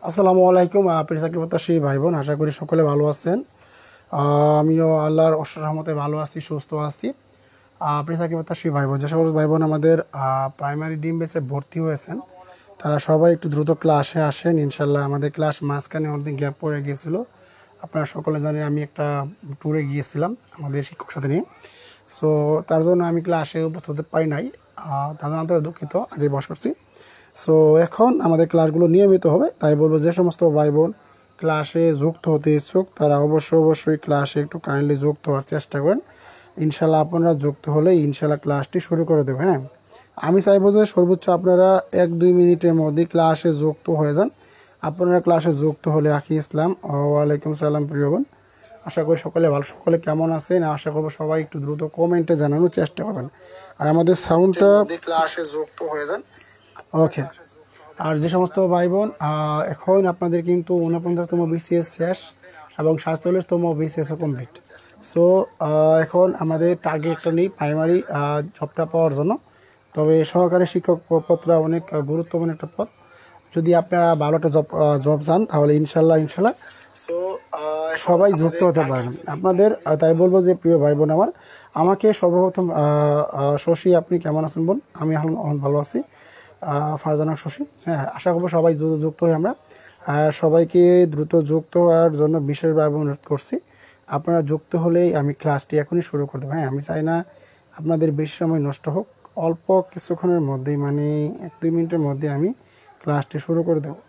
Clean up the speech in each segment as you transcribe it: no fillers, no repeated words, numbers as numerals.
আসসালামু আলাইকুম প্রিয় চাকরি প্রত্যাশী ভাই বোন, আশা করি সকলে ভালো আছেন। আমিও আল্লাহর অশেষ রহমতে ভালো আছি, সুস্থ আছি। প্রিয় চাকরি প্রত্যাশী ভাই বোন, যে সকল ভাই বোন আমাদের প্রাইমারি ডিম বেসে ভর্তি হয়েছেন তারা সবাই একটু দ্রুত ক্লাসে আসেন। ইনশাল্লাহ আমাদের ক্লাস মাঝখানে অনেকদিন গ্যাপ পড়ে গিয়েছিল। আপনারা সকলে জানেন আমি একটা ট্যুরে গিয়েছিলাম আমাদের শিক্ষক সাথে নিয়ে। সো তার জন্য আমি ক্লাসে উপস্থিত হতে পারি নাই, তার জন্য আন্তরিক দুঃখিত, আগে বস করছি। সো এখন আমাদের ক্লাসগুলো নিয়মিত হবে, তাই বলবো যে সমস্ত ভাই বোন ক্লাসে যুক্ত হতে ইচ্ছুক তারা অবশ্যই ক্লাসে একটু কাইন্ডলি যুক্ত হওয়ার চেষ্টা করেন। ইনশাল্লাহ আপনারা যুক্ত হলে ইনশাল্লাহ ক্লাসটি শুরু করে দেবো। হ্যাঁ, আমি চাইবো যে সর্বোচ্চ আপনারা 1-2 মিনিটের মধ্যে ক্লাসে যুক্ত হয়ে যান। আপনারা ক্লাসে যুক্ত হলে আখি ইসলাম। ওয়ালাইকুম সালাম প্রিয় বোন, আশা করি সকলে ভালো। সকলে কেমন আছেন? আশা করবো সবাই একটু দ্রুত কমেন্টে জানানোর চেষ্টা করবেন। আর আমাদের সাউন্ডটা ক্লাসে যুক্ত হয়ে যান। ওকে। আর যে সমস্ত ভাই বোন এখন আপনাদের কিন্তু 49তম বিসিএস শেষ এবং 47তম বিসিএসও কমপ্লিট। সো এখন আমাদের টার্গেটটা নেই প্রাইমারি জবটা পাওয়ার জন্য। তবে সহকারী শিক্ষক পদটা অনেক গুরুত্বপূর্ণ একটা পদ। যদি আপনারা ভালোটা জব চান তাহলে ইনশাল্লাহ সো সবাই যুক্ত হতে পারেন আপনাদের। তাই বলবো যে প্রিয় ভাই বোন আমাকে সর্বপ্রথম শশী, আপনি কেমন আছেন বোন? আমি ভালো আছি, ফারজানা শশী। হ্যাঁ, আশা করবো সবাই যুক্ত হয়ে আমরা সবাইকে দ্রুত যুক্ত হওয়ার জন্য বিশেষভাবে অনুরোধ করছি। আপনারা যুক্ত হলেই আমি ক্লাসটি এখনই শুরু করে দেবো। হ্যাঁ, আমি চাই না আপনাদের বেশি সময় নষ্ট হোক, অল্প কিছুক্ষণের মধ্যেই মানে 1-2 মিনিটের মধ্যে আমি ক্লাসটি শুরু করে দেবো।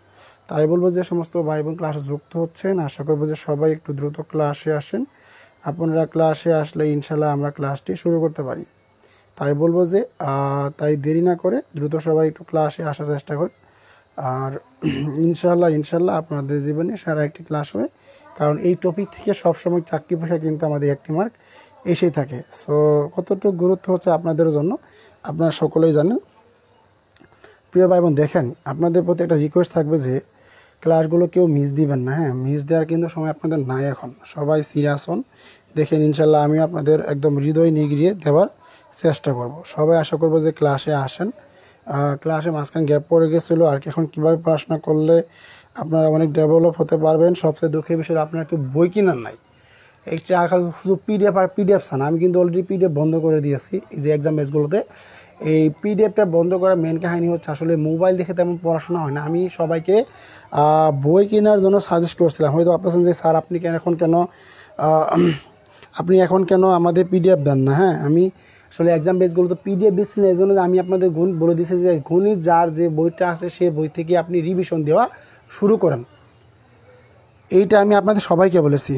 তাই বলবো যে সমস্ত ভাই বোন ক্লাসে যুক্ত হচ্ছেন, আশা করবো যে সবাই একটু দ্রুত ক্লাসে আসেন। আপনারা ক্লাসে আসলে ইনশাল্লাহ আমরা ক্লাসটি শুরু করতে পারি। তাই বলবো যে তাই দেরি না করে দ্রুত সবাই একটু ক্লাসে আসার চেষ্টা করুন। আর ইনশাল্লাহ আপনাদের জীবনে সারা একটি ক্লাস হবে, কারণ এই টপিক থেকে সবসময় চাকরি পেশা কিন্তু আমাদের একটি মার্ক এসেই থাকে। সো কতটুকু গুরুত্ব হচ্ছে আপনাদের জন্য আপনারা সকলেই জানেন। প্রিয় ভাই বোন, দেখেন আপনাদের প্রতি একটা রিকোয়েস্ট থাকবে যে ক্লাসগুলো কেউ মিস দিবেন না। হ্যাঁ, মিস দেওয়ার কিন্তু সময় আপনাদের নাই এখন, সবাই সিরিয়াস হন। দেখেন ইনশাল্লাহ আমি আপনাদের একদম হৃদয় নিগড়িয়ে দেওয়ার চেষ্টা করব। সবাই আশা করবো যে ক্লাসে আসেন। ক্লাসে মাঝখানে গ্যাপ পড়ে গেছিলো, আর এখন কীভাবে পড়াশোনা করলে আপনারা অনেক ডেভেলপ হতে পারবেন। সবচেয়ে দুঃখের বিষয় আপনারা কেউ বই কিনার নাই, এই শুধু পিডিএফ চান। আমি কিন্তু অলরেডি পিডিএফ বন্ধ করে দিয়েছি এই যে এক্সাম বেসগুলোতে। এই পিডিএফটা বন্ধ করার মেন কাহিনী হচ্ছে আসলে মোবাইল দেখে তেমন পড়াশোনা হয় না। আমি সবাইকে বই কেনার জন্য সাজেস্ট করছিলাম। হয়তো আপনার যে স্যার আপনি এখন কেন আমাদের পিডিএফ দেন না। হ্যাঁ, আমি আসলে এক্সাম বেসগুলো তো পিডিএফ দিচ্ছি না, এই জন্য আমি আপনাদের বলে দিচ্ছি যে গণিত যার যে বইটা আছে সেই বই থেকে আপনি রিভিশন দেওয়া শুরু করেন। এইটা আমি আপনাদের সবাইকে বলেছি।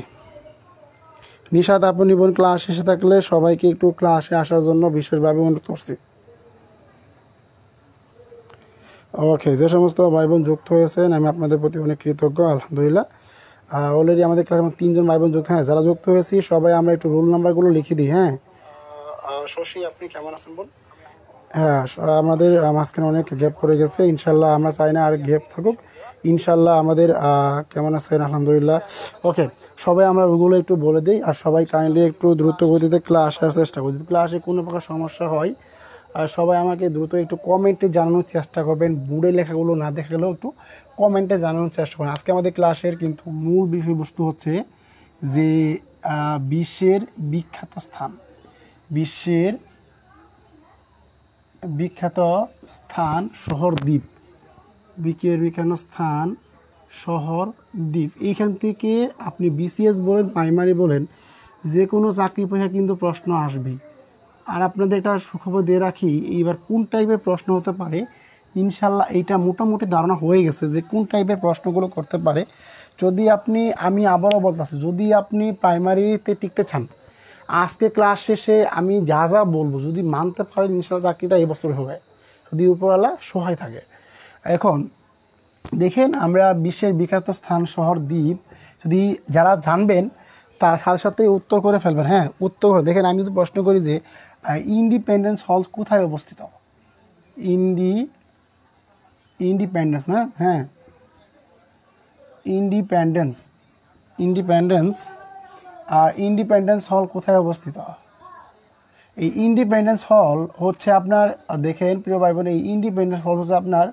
নিশাদ, আপনি বোন ক্লাস এসে থাকলে সবাইকে একটু ক্লাসে আসার জন্য বিশেষভাবে অনুরোধ করছি। ওকে, যে সমস্ত ভাই বোন যুক্ত হয়েছেন আমি আপনাদের প্রতি অনেক কৃতজ্ঞ, আলহামদুলিল্লাহ। অলরেডি আমাদের ক্লাসে 3জন ভাই বোন যুক্ত। হ্যাঁ, যারা যুক্ত হয়েছি সবাই আমরা একটু রোল নাম্বারগুলো লিখে দিই। হ্যাঁ, শশী, আপনি কেমন আছেন বোন? হ্যাঁ, আমাদের মাঝখানে অনেক গ্যাপ পড়ে গেছে, ইনশাল্লাহ আমরা চাই না আর গ্যাপ থাকুক। ইনশাল্লাহ আমাদের কেমন আছেন? আলহামদুলিল্লাহ। ওকে, সবাই আমরা ওগুলো একটু বলে দিই, আর সবাই কাইন্ডলি একটু দ্রুত গতিতে ক্লাস আসার চেষ্টা করি। যদি ক্লাসে কোনো প্রকার সমস্যা হয় আর সবাই আমাকে দ্রুত একটু কমেন্টে জানানোর চেষ্টা করবেন। বোর্ডে লেখাগুলো না দেখে গেলেও একটু কমেন্টে জানানোর চেষ্টা করবেন। আজকে আমাদের ক্লাসের কিন্তু মূল বিষয়বস্তু হচ্ছে যে বিশ্বের বিখ্যাত স্থান শহর দ্বীপ, বিখ্যাত স্থান শহর দ্বীপ। এইখান থেকে আপনি বিসিএস বলেন, প্রাইমারি বলেন, যে কোনো চাকরি পরীক্ষা কিন্তু প্রশ্ন আসবেই। আর আপনাদের একটা সুখবর দিয়ে রাখি, এইবার কোন টাইপের প্রশ্ন হতে পারে ইনশাল্লাহ এইটা মোটামুটি ধারণা হয়ে গেছে যে কোন টাইপের প্রশ্নগুলো করতে পারে। যদি আমি আবারও বলতেছি, যদি আপনি প্রাইমারিতে টিকতে চান, আজকে ক্লাস শেষে আমি যা বলবো যদি মানতে পারেন ইনশাল্লাহ চাকরিটা এবছর হবে, যদি উপরওয়ালা সহায় থাকে। এখন দেখেন আমরা বিশ্বের বিখ্যাত স্থান শহর দ্বীপ যদি যারা জানবেন তার সাথে সাথে উত্তর করে ফেলবেন। হ্যাঁ, উত্তর করে দেখেন। আমি যদি প্রশ্ন করি যে ইন্ডিপেন্ডেন্স হল কোথায় অবস্থিত? ইন্ডিপেন্ডেন্স না, হ্যাঁ, ইন্ডিপেন্ডেন্স হল কোথায় অবস্থিত? এই ইন্ডিপেন্ডেন্স হল হচ্ছে আপনার, দেখেন প্রিয় ভাই বোন, এই ইন্ডিপেন্ডেন্স হল হচ্ছে আপনার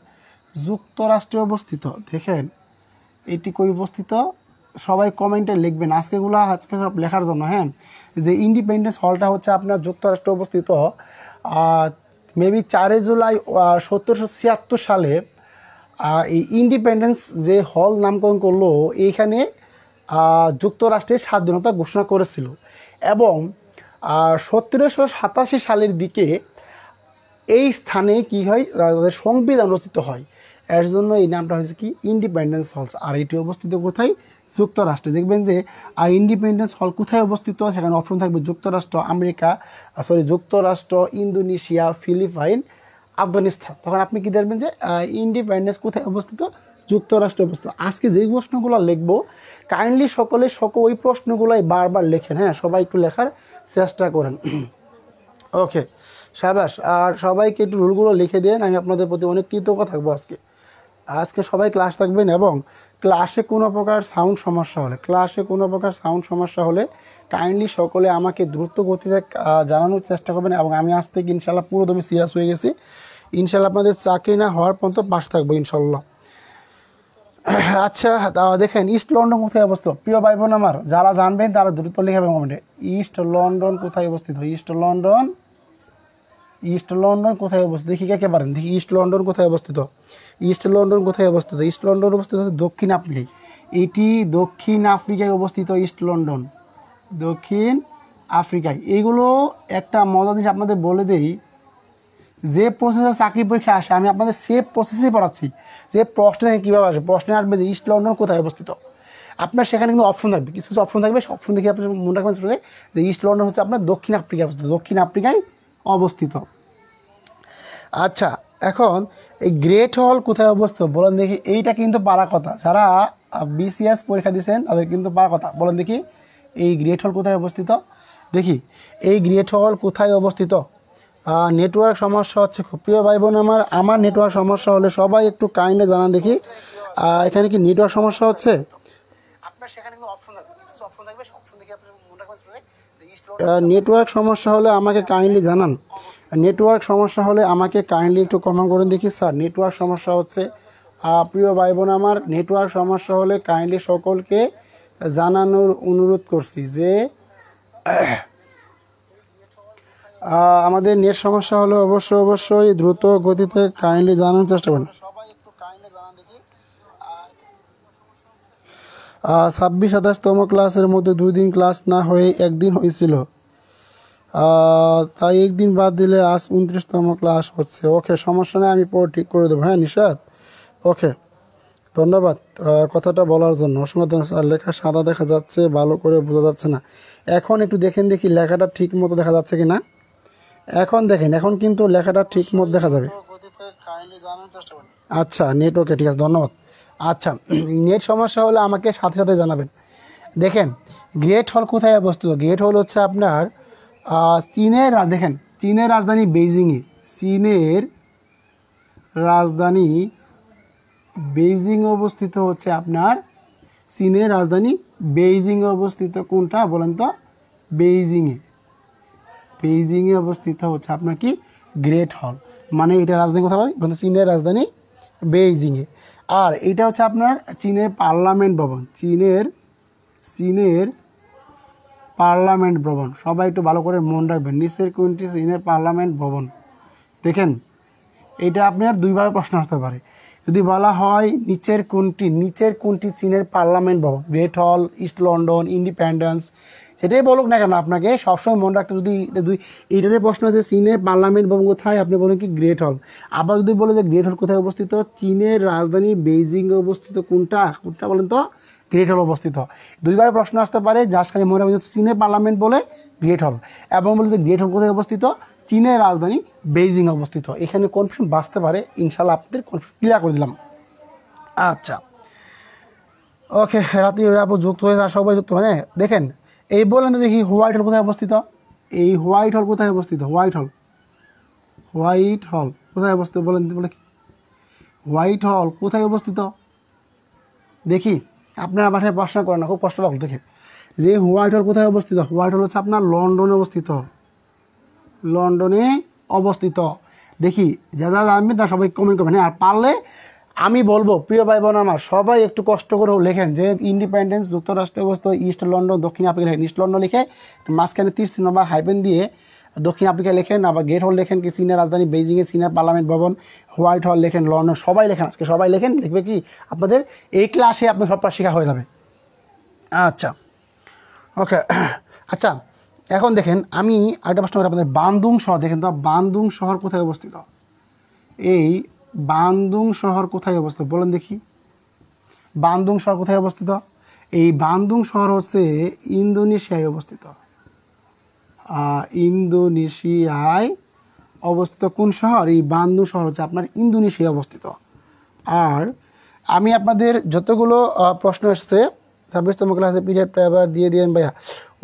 যুক্তরাষ্ট্রে অবস্থিত। দেখেন এটি কই অবস্থিত? সবাই কমেন্টে লিখবেন আজকে সব লেখার জন্য। হ্যাঁ, যে ইন্ডিপেন্ডেন্স হলটা হচ্ছে আপনার যুক্তরাষ্ট্রে অবস্থিত। মেবি 4 জুলাই 1776 সালে এই ইন্ডিপেন্ডেন্স যে হল নামকরণ করলো, এইখানে যুক্তরাষ্ট্রের স্বাধীনতা ঘোষণা করেছিল। এবং 1787 সালের দিকে এই স্থানে কি হয়, তাদের সংবিধান রচিত হয়। এর জন্য এই নামটা হয়েছে কি ইন্ডিপেন্ডেন্স হল। আর এটি অবস্থিত কোথায়? যুক্তরাষ্ট্রে। দেখবেন যে ইন্ডিপেন্ডেন্স হল কোথায় অবস্থিত, সেখানে অপশন থাকবে যুক্তরাষ্ট্র, যুক্তরাষ্ট্র, ইন্দোনেশিয়া, ফিলিপাইন, আফগানিস্তান। তখন আপনি কি দেখবেন যে ইন্ডিপেন্ডেন্স কোথায় অবস্থিত? যুক্তরাষ্ট্রে অবস্থিত। আজকে যেই প্রশ্নগুলো লিখবো, কাইন্ডলি ওই প্রশ্নগুলোই বারবার লেখেন। হ্যাঁ, সবাই একটু লেখার চেষ্টা করেন। ওকে, সাবাস। আর সবাইকে একটু রুলগুলো লিখে দেন, আমি আপনাদের প্রতি অনেক কৃতজ্ঞ থাকবো। আজকে সবাই ক্লাস থাকবেন। এবং ক্লাসে কোনো প্রকার সাউন্ড সমস্যা হলে কাইন্ডলি সকলে আমাকে দ্রুত গতিতে জানানোর চেষ্টা করবেন। এবং আমি আজ থেকে ইনশাল্লাহ পুরোদমে সিরিয়াস হয়ে গেছি। ইনশাল্লাহ আপনাদের চাকরি না হওয়ার পর্যন্ত পাশে থাকবো ইনশাল্লাহ। আচ্ছা, দেখেন ইস্ট লন্ডন কোথায় অবস্থিত? প্রিয় ভাই বোন আমার, যারা জানবেন তারা দ্রুত লিখাবেন কমেন্টে। ইস্ট লন্ডন কোথায় অবস্থিত? ইস্ট লন্ডন কোথায় অবস্থিত? দেখি কে পারেন। দেখি ইস্ট লন্ডন কোথায় অবস্থিত? ইস্ট লন্ডন অবস্থিত হচ্ছে দক্ষিণ আফ্রিকায়। এটি দক্ষিণ আফ্রিকায় অবস্থিত। ইস্ট লন্ডন দক্ষিণ আফ্রিকায়। এইগুলো একটা মজা জিনিস আপনাদের বলে দেই, যে প্রসেসে চাকরি পরীক্ষা আসে আমি আপনাদের সে প্রসেসে পড়াচ্ছি। যে প্রশ্নে কীভাবে আসবে, প্রশ্নে আসবে যে ইস্ট লন্ডন কোথায় অবস্থিত। আপনার সেখানে কিন্তু অপশন থাকবে, কিছু অপশন থাকবে। অপশন দেখে আপনার মনে রাখবেন যে ইস্ট লন্ডন হচ্ছে আপনার দক্ষিণ আফ্রিকায় অবস্থিত। আচ্ছা, এখন এই গ্রেট হল কোথায় অবস্থিত বলেন দেখি। এইটা কিন্তু পারা কথা, যারা বিসিএস পরীক্ষা দিচ্ছেন তাদের কিন্তু পারা কথা। বলেন দেখি এই গ্রেট হল কোথায় অবস্থিত? দেখি এই গ্রেট হল কোথায় অবস্থিত? নেটওয়ার্ক সমস্যা হচ্ছে খুব। প্রিয় ভাই বোন আমার নেটওয়ার্ক সমস্যা হলে সবাই একটু কাইন্ডলি জানান দেখি। এখানে কি নেটওয়ার্ক সমস্যা হচ্ছে? আপনার সেখানে কিন্তু অপশন থাকবে, কিছু অপশন থাকবে। অপশন দেখে আপনি মনে রাখবেন নেটওয়ার্ক সমস্যা হলে আমাকে কাইন্ডলি জানান। নেটওয়ার্ক সমস্যা হলে আমাকে কাইন্ডলি একটু কমেন্ট করে দেখি স্যার নেটওয়ার্ক সমস্যা হচ্ছে। প্রিয় ভাই বোন আমার, নেটওয়ার্ক সমস্যা হলে কাইন্ডলি সকলকে জানানোর অনুরোধ করছি যে আমাদের নেট সমস্যা হলে অবশ্যই দ্রুত গতিতে কাইন্ডলি জানানোর চেষ্টা করুন। 26-27তম ক্লাসের মধ্যে 2 দিন ক্লাস না হয়ে 1 দিন হয়েছিল, তাই 1 দিন বাদ দিলে আজ 29তম ক্লাস হচ্ছে। ওকে, সমস্যা নেই, আমি পরে ঠিক করে দেবো। হ্যাঁ নিশাদ, ওকে, ধন্যবাদ কথাটা বলার জন্য। অসংখ্য ধন্যবাদ। লেখা সাদা দেখা যাচ্ছে, ভালো করে বোঝা যাচ্ছে না। এখন একটু দেখেন দেখি লেখাটা ঠিক মতো দেখা যাচ্ছে কি না। এখন দেখেন, এখন কিন্তু লেখাটা ঠিক মতো দেখা যাবে। আচ্ছা, নেট ওকে, ঠিক আছে, ধন্যবাদ। আচ্ছা, নেট সমস্যা হলে আমাকে সাথে সাথে জানাবেন। দেখেন গ্রেট হল কোথায় অবস্থিত? গ্রেট হল হচ্ছে আপনার চীনের রাজধানী বেইজিংয়ে। চীনের রাজধানী বেইজিং অবস্থিত হচ্ছে আপনার। চীনের রাজধানী বেইজিংয়ে অবস্থিত। কোনটা বলেন তো? বেইজিংয়ে অবস্থিত হচ্ছে আপনার কি গ্রেট হল। মানে এটা রাজধানী কোথায় বলে? চীনের রাজধানী বেইজিংয়ে। আর এটা হচ্ছে আপনার চীনের পার্লামেন্ট ভবন। চীনের পার্লামেন্ট ভবন। সবাই একটু ভালো করে মনে রাখবেন, নিচের কোনটি চীনের পার্লামেন্ট ভবন। দেখেন এটা আপনার দুইভাবে প্রশ্ন আসতে পারে। যদি বলা হয় নিচের কোনটি চীনের পার্লামেন্ট ভবন, গ্রেট হল, ইস্ট লন্ডন, ইন্ডিপেন্ডেন্স, সেটাই বলুক না কেন, আপনাকে সবসময় মনে রাখতে যদি এইটাতে প্রশ্ন আছে চীনের পার্লামেন্ট ভবন কোথায়, আপনি বলেন কি গ্রেট হল। আবার যদি বলে যে গ্রেট হল কোথায় অবস্থিত, চীনের রাজধানী বেইজিংয়ে অবস্থিত। কোনটা বলেন তো? গ্রেট হল অবস্থিত। দুইবার প্রশ্ন আসতে পারে, জাস্ট খালি মনে রাখবেন চীনের পার্লামেন্ট বলে গ্রেট হল, এবং বলে যে গ্রেট হল কোথায় অবস্থিত, চীনের রাজধানী বেইজিং অবস্থিত। এখানে কনফিউশন বাঁচতে পারে, ইনশাল্লাহ আপনাদের কনফিউশন ক্লিয়ার করে দিলাম। আচ্ছা, ওকে, রাত্রি আপু যুক্ত হয়েছে, আর সবাই যুক্ত হয়। দেখেন এই বলেন তো দেখি হোয়াইট হল কোথায় অবস্থিত? এই হোয়াইট হল কোথায় অবস্থিত? হোয়াইট হল কোথায় অবস্থিত বলেন, বলে কি হোয়াইট হল কোথায় অবস্থিত? দেখি আপনারা বাসায় প্রশ্ন করেন না, খুব কষ্ট লাগলো দেখে যে হোয়াইট হল কোথায় অবস্থিত। হোয়াইট হল হচ্ছে আপনার লন্ডনে অবস্থিত। দেখি যা জানবেন তা সবাই কমেন্ট করবেন। আর পারলে আমি বলবো প্রিয় ভাই বোন আমার সবাই একটু কষ্ট করেও লেখেন যে ইন্ডিপেন্ডেন্স যুক্তরাষ্ট্রে অবস্থিত, ইস্ট লন্ডন দক্ষিণ আফ্রিকা লেখেন, ইস্ট লন্ডন লিখে মাঝখানে তীর চিহ্ন বা হাইপেন দিয়ে দক্ষিণ আফ্রিকা লেখেন, আবার গেট হল লেখেন কি চীনের রাজধানী বেইজিংয়ে, চীনের পার্লামেন্ট ভবন, হোয়াইট হল লেখেন লন্ডন, সবাই লেখেন, আজকে সবাই লেখেন, লিখবে কি আপনাদের এই ক্লাসে আপনার সবটা শেখা হয়ে যাবে। আচ্ছা ওকে, আচ্ছা এখন দেখেন আমি আরেকটা প্রশ্ন করি আপনাদের, বান্দুং শহর দেখেন তো, বান্দুং শহর কোথায় অবস্থিত? এই বান্দুং শহর কোথায় অবস্থিত বলেন দেখি, বান্দুং শহর কোথায় অবস্থিত? এই বান্দুং শহর হচ্ছে ইন্দোনেশিয়ায় অবস্থিত, ইন্দোনেশিয়ায় অবস্থিত। কোন শহর? এই বান্দুং শহর হচ্ছে আপনার ইন্দোনেশিয়ায় অবস্থিত। আর আমি আপনাদের যতগুলো প্রশ্ন এসছে 26তম ক্লাসে পিরিয়ড পেপার দিয়ে দিয়েন ভাইয়া,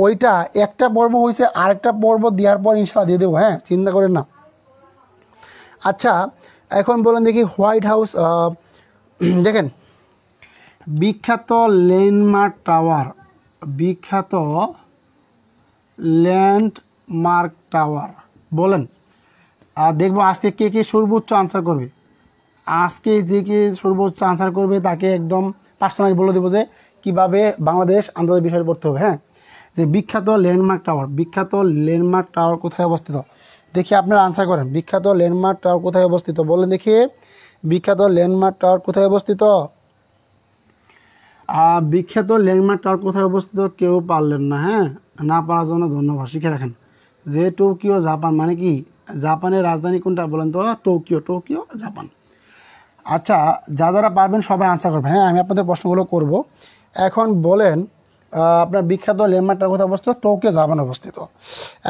ওইটা একটা পর্ব হয়েছে, আরেকটা পর্ব দেওয়ার পর ইনশাল্লাহ দিয়ে দেবো, হ্যাঁ চিন্তা করেন না। আচ্ছা এখন বলেন দেখি, হোয়াইট হাউস দেখেন বিখ্যাত ল্যান্ডমার্ক টাওয়ার, বিখ্যাত ল্যান্ডমার্ক টাওয়ার বলেন। দেখবো আজকে কে কে সর্বোচ্চ আনসার করবে, আজকে যে কে সর্বোচ্চ আনসার করবে তাকে একদম পার্সোনালি বলে দেবো যে কীভাবে বাংলাদেশ আন্তর্জাতিক বিষয় পড়তে হবে। হ্যাঁ, যে বিখ্যাত ল্যান্ডমার্ক টাওয়ার, বিখ্যাত ল্যান্ডমার্ক টাওয়ার কোথায় অবস্থিত? দেখি আপনারা আনসার করেন, বিখ্যাত ল্যান্ডমার্ক টাওয়ার কোথায় অবস্থিত বলেন দেখি, বিখ্যাত ল্যান্ডমার্ক টাওয়ার কোথায় অবস্থিত? বিখ্যাত ল্যান্ডমার্ক টাওয়ার কোথায় অবস্থিত কেউ পারলেন না, হ্যাঁ না পারার জন্য ধন্যবাদ, শিখে রাখেন। যে টোকিও জাপান, মানে কি জাপানের রাজধানী কোনটা বলেন তো? Tokyo, Tokyo Japan. আচ্ছা যারা পারবেন সবাই আনসার করবেন, হ্যাঁ আমি আপনাদের প্রশ্নগুলো করব। এখন বলেন আপনার বিখ্যাত ল্যান্ডমার্ক টাওয়ার কোথায় অবস্থিত? টোকিও জাপান অবস্থিত।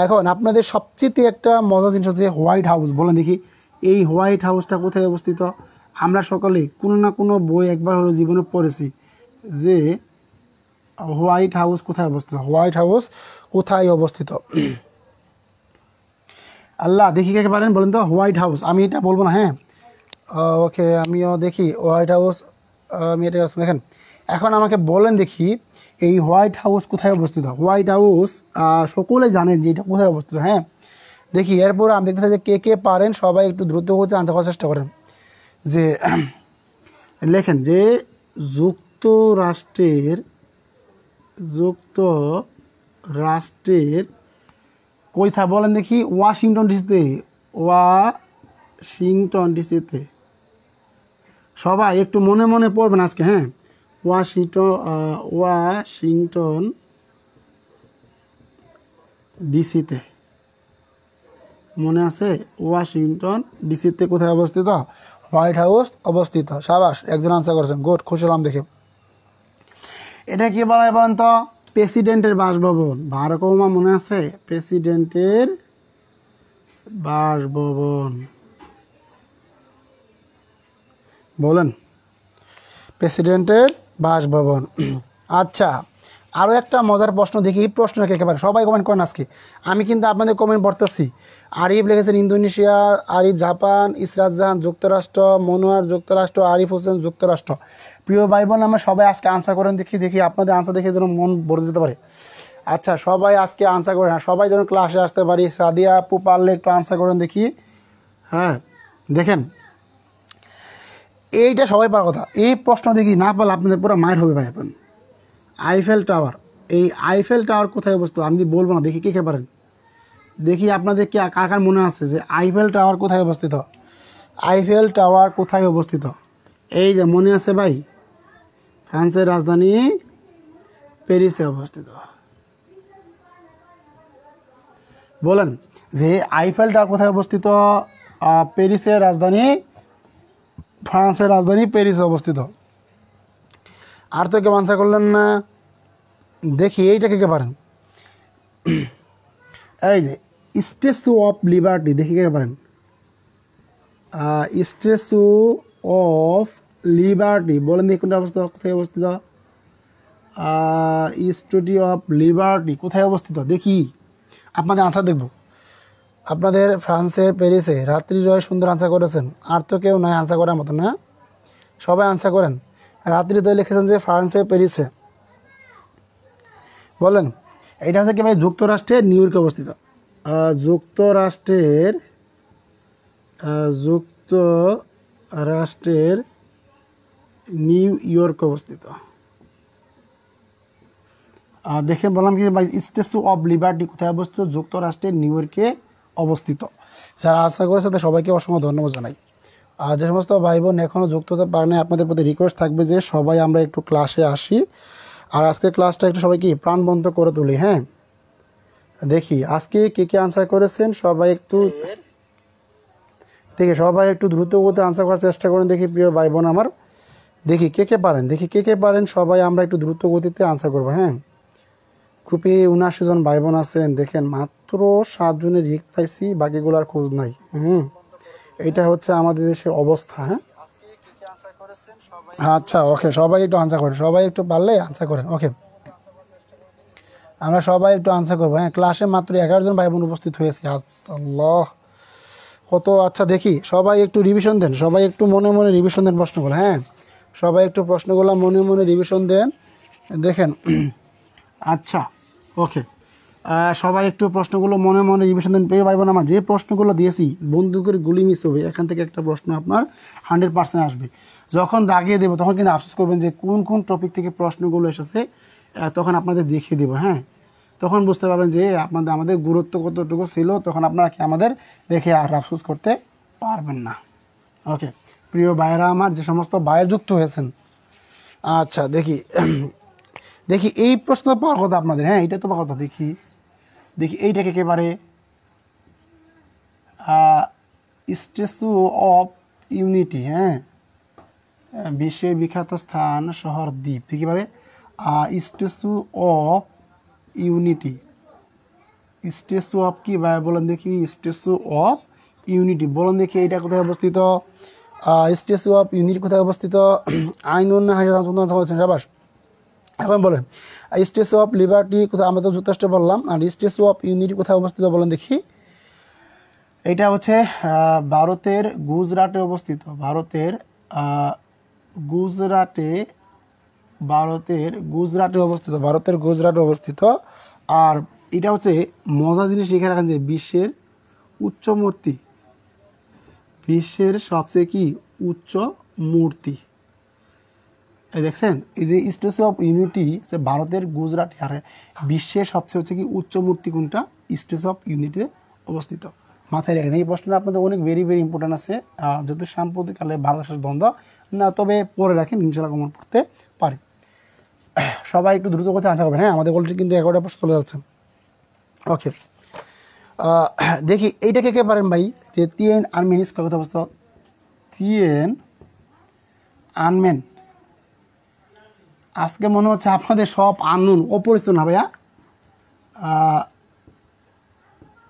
এখন আপনাদের সবচেয়ে একটা মজার জিনিস হচ্ছে হোয়াইট হাউস, বলেন দেখি এই হোয়াইট হাউসটা কোথায় অবস্থিত? আমরা সকলেই কোনো না কোনো বই একবার হলো জীবনে পড়েছি যে হোয়াইট হাউস কোথায় অবস্থিত, হোয়াইট হাউস কোথায় অবস্থিত? আল্লাহ দেখি কে পারেন বলেন তো হোয়াইট হাউস, আমি এটা বলবো না, হ্যাঁ ওকে আমিও দেখি হোয়াইট হাউস, আমি এটা দেখেন। এখন আমাকে বলেন দেখি এই হোয়াইট হাউস কোথায় অবস্থিত? হোয়াইট হাউস সকলে জানেন যে এটা কোথায় অবস্থিত, হ্যাঁ দেখি এরপর আমি দেখতে চাই যে কে কে পারেন সবাই একটু দ্রুত করতে আনসার করার চেষ্টা করেন। যে লেখেন যে যুক্তরাষ্ট্রের কোথায় বলেন দেখি? ওয়াশিংটন ডিসিতে, ওয়াশিংটন ডিসিতে। সবাই একটু মনে মনে পড়বেন আজকে, হ্যাঁ ওয়াশিংটন ডিসিতে, মনে আছে? ওয়াশিংটন ডিসিতে কোথায় অবস্থিত? হোয়াইট হাউস অবস্থিত। সাবাস, একজন আনসার করেছেন, গুড, খুশি হলাম দেখে। এটা কি বলা হয় বলেন তো? প্রেসিডেন্টের বাসভবন, ভারকৌমা মনে আছে? প্রেসিডেন্টের বাসভবন বলেন, প্রেসিডেন্টের বাসভবন। আচ্ছা আরও একটা মজার প্রশ্ন দেখি, এই প্রশ্নটা কে পারে সবাই কমেন্ট করেন আজকে, আমি কিন্তু আপনাদের কমেন্ট পড়তেছি। আরিফ লিখেছেন ইন্দোনেশিয়া, আরিফ জাপান, ইসরাত জাহান যুক্তরাষ্ট্র, মনোয়ার যুক্তরাষ্ট্র, আরিফ হোসেন যুক্তরাষ্ট্র। প্রিয় ভাই বোন আমরা সবাই আজকে আনসার করেন দেখি আপনাদের আনসার দেখে যেন মন ভরে যেতে পারে। আচ্ছা সবাই আজকে আনসার করেন, সবাই যেন ক্লাসে আসতে পারি। সাদিয়া আপু পারলে একটু আনসার করেন দেখি। হ্যাঁ দেখেন এইটা সবাই পাওয়ার কথা, এই প্রশ্ন দেখি না পারলে আপনাদের পুরো মায়ের হবে ভাই। আপনি আইফেল টাওয়ার, এই আইফেল টাওয়ার কোথায় অবস্থিত? আমি বলবো না, দেখি কে কে পারেন দেখি আপনাদের কি কার কার মনে আছে যে আইফেল টাওয়ার কোথায় অবস্থিত? আইফেল টাওয়ার কোথায় অবস্থিত? এই যে মনে আছে ভাই, ফ্রান্সের রাজধানী প্যারিসে অবস্থিত। বলেন যে আইফেল টাওয়ার কোথায় অবস্থিত? প্যারিসের রাজধানী, ফ্রান্সের রাজধানী প্যারিসে অবস্থিত। আর তো কেউ আনসার করলেন না, দেখি এইটাকে কে পারেন? এই যে স্ট্যাচু অফ লিবার্টি, দেখি কে পারেন? স্ট্যাচু অফ লিবার্টি বলেন দেখি কোনটা অবস্থিত, কোথায় অবস্থিত? স্ট্যাচু অফ লিবার্টি কোথায় অবস্থিত? দেখি আপনাদের আনসার দেখব। আপনাদের ফ্রান্সের প্যারিসে, রাত্রি রয় সুন্দর আনসার করেছেন। আর তো কেউ নয় আনসার করার মতো না, সবাই আনসার করেন। রাত্রি রয় লিখেছেন যে ফ্রান্সের প্যারিসে। বলেন এইটা হচ্ছে কি ভাই? যুক্তরাষ্ট্রের নিউ ইয়র্কে অবস্থিত। যুক্তরাষ্ট্রের নিউ ইয়র্কে অবস্থিত। দেখে বললাম কি ভাই, স্ট্যাচু অফ লিবার্টি কোথায় অবস্থিত? যুক্তরাষ্ট্রের নিউ ইয়র্কে অবস্থিত। যারা আশা করেছে তাদের সবাইকে অসংখ্য ধন্যবাদ জানাই। আর যে সমস্ত ভাই বোন এখনও যুক্ত হতে পারেন, আপনাদের প্রতি রিকোয়েস্ট থাকবে যে সবাই আমরা একটু ক্লাসে আসি, আর আজকে ক্লাসটা একটু সবাইকে প্রাণবন্ত করে তুলি। হ্যাঁ, দেখি আজকে কে কে আনসার করেছেন, সবাই একটু দেখি, সবাই একটু দ্রুত গতিতে আনসার করার চেষ্টা করেন। দেখি প্রিয় ভাই বোন আমার, দেখি কে কে পারেন, দেখি কে কে পারেন, সবাই আমরা একটু দ্রুত গতিতে আনসার করবো। হ্যাঁ, গ্রুপে 79 জন ভাই বোন আছেন, দেখেন মাত্র 7 জনের রিক পাইছি, বাকিগুলার খোঁজ নাই। এইটা হচ্ছে আমাদের দেশের অবস্থা। হ্যাঁ, আচ্ছা ওকে, সবাই একটু আনসার করেন, সবাই একটু পারলে আনসার করেন। ওকে, আমরা সবাই একটু আনসার করবো। হ্যাঁ, ক্লাসে মাত্র 11 জন ভাই বোন উপস্থিত হয়েছে। আল্লাহ কত আচ্ছা, দেখি সবাই একটু রিভিশন দেন, সবাই একটু মনে মনে রিভিশন দেন প্রশ্নগুলো। হ্যাঁ, সবাই একটু প্রশ্নগুলো মনে মনে রিভিশন দেন, দেখেন। আচ্ছা ওকে, সবাই একটু প্রশ্নগুলো মনে মনে রিভিশন দেন। পেয়ে পাইব না, আমার যে প্রশ্নগুলো দিয়েছি বন্দুকের গুলি মিস হবে, এখান থেকে একটা প্রশ্ন আপনার 100% আসবে। যখন দাগিয়ে দেবো তখন কিন্তু আফসোস করবেন যে কোন কোন টপিক থেকে প্রশ্নগুলো এসেছে, তখন আপনাদের দেখিয়ে দেবো। হ্যাঁ, তখন বুঝতে পারবেন যে আমাদের গুরুত্ব কতটুকু ছিল, তখন আপনারা কি আমাদের দেখে আর আফসোস করতে পারবেন না। ওকে প্রিয় ভাইয়েরা আমার, যে সমস্ত ভাইয়ের যুক্ত হয়েছেন, আচ্ছা দেখি দেখি এই প্রশ্ন তো পাওয়ার কথা আপনাদের। হ্যাঁ, এটা তো পাওয়ার কথা। দেখি দেখি এইটাকে কে পারে? Statue of unity. হ্যাঁ, বিশ্বের বিখ্যাত স্থান, শহর, দ্বীপ, দেখি পারে statue of unity. Statue of কি ভাই বলেন দেখি? স্ট্যাচু অফ ইউনিটি বলেন দেখি, এটা কোথায় অবস্থিত? স্ট্যাচু অফ ইউনিটি কোথায় অবস্থিত? আইনুন সাবাস। এখন বলেন স্ট্যাচু অফ লিবার্টি কোথায়? আমরা তো যুক্তরাষ্ট্রে বললাম, আর স্ট্যাচু অফ ইউনিটি কোথায় অবস্থিত বলেন দেখি? এটা হচ্ছে ভারতের গুজরাটে অবস্থিত। ভারতের গুজরাটে অবস্থিত। ভারতের গুজরাটে অবস্থিত। আর এটা হচ্ছে মজা জিনিস এখানে রাখেন যে বিশ্বের উচ্চ মূর্তি, বিশ্বের সবচেয়ে কি উচ্চ মূর্তি। এই দেখছেন, এই যে স্ট্যাচু অফ ইউনিটি হচ্ছে ভারতের গুজরাটে, আর বিশ্বের সবচেয়ে হচ্ছে কি উচ্চ মূর্তি কোনটা? স্ট্যাচু অফ ইউনিটিতে অবস্থিত। মাথায় রেখেন, এই প্রশ্নটা আপনাদের অনেক ভেরি ভেরি ইম্পর্টেন্ট আছে। যেহেতু সাম্প্রতিককালে ভারতের সাথে দ্বন্দ্ব না, তবে পরে রাখেন, ইনশাআল্লাহ কমন পড়তে পারে। সবাই একটু দ্রুত করতে আনসার করবেন। হ্যাঁ, আমাদের অলরেডি কিন্তু 11টা প্রশ্ন চলে যাচ্ছে। ওকে, দেখি এইটাকে কে পারেন ভাই? যে তিয়েন আনমেন স্কয়ার কোথায় অবস্থিত? তিয়েন আনমেন, আজকে মনে হচ্ছে আপনাদের সব আননুন, অপরিচিত না ভাইয়া।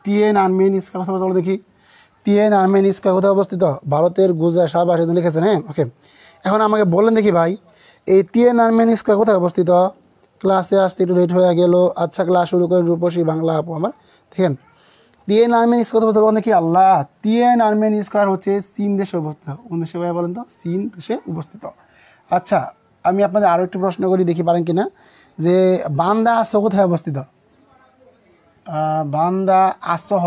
তিয়েন আনমেন স্কয়ার কোথায় অবস্থিত দেখি? তিয়েন আনমেন স্কয়ার কোথায় অবস্থিত? ভারতের গুজরাট সাবাস লিখেছেন। হ্যাঁ ওকে, এখন আমাকে বলেন দেখি ভাই, এই তিয়েন আনমেন স্কয়ার কোথায় অবস্থিত? ক্লাসে আসতে একটু লেট হয়ে গেল। আচ্ছা, ক্লাস শুরু করেন রূপসী বাংলা আপু আমার। দেখেন তিয়েন আনমেন স্কয়ার কোথায় বলেন দেখি? আল্লাহ, তিয়েন আনমেন স্কয়ার হচ্ছে চীন দেশে অবস্থিত। কোন দেশে ভাই বলেন তো? চীন দেশে অবস্থিত। আচ্ছা, আমি আপনাদের আরও একটু প্রশ্ন করি, দেখি পারেন কিনা। যে বান্দা আসহ কোথায় অবস্থিত? বান্দা আসহ,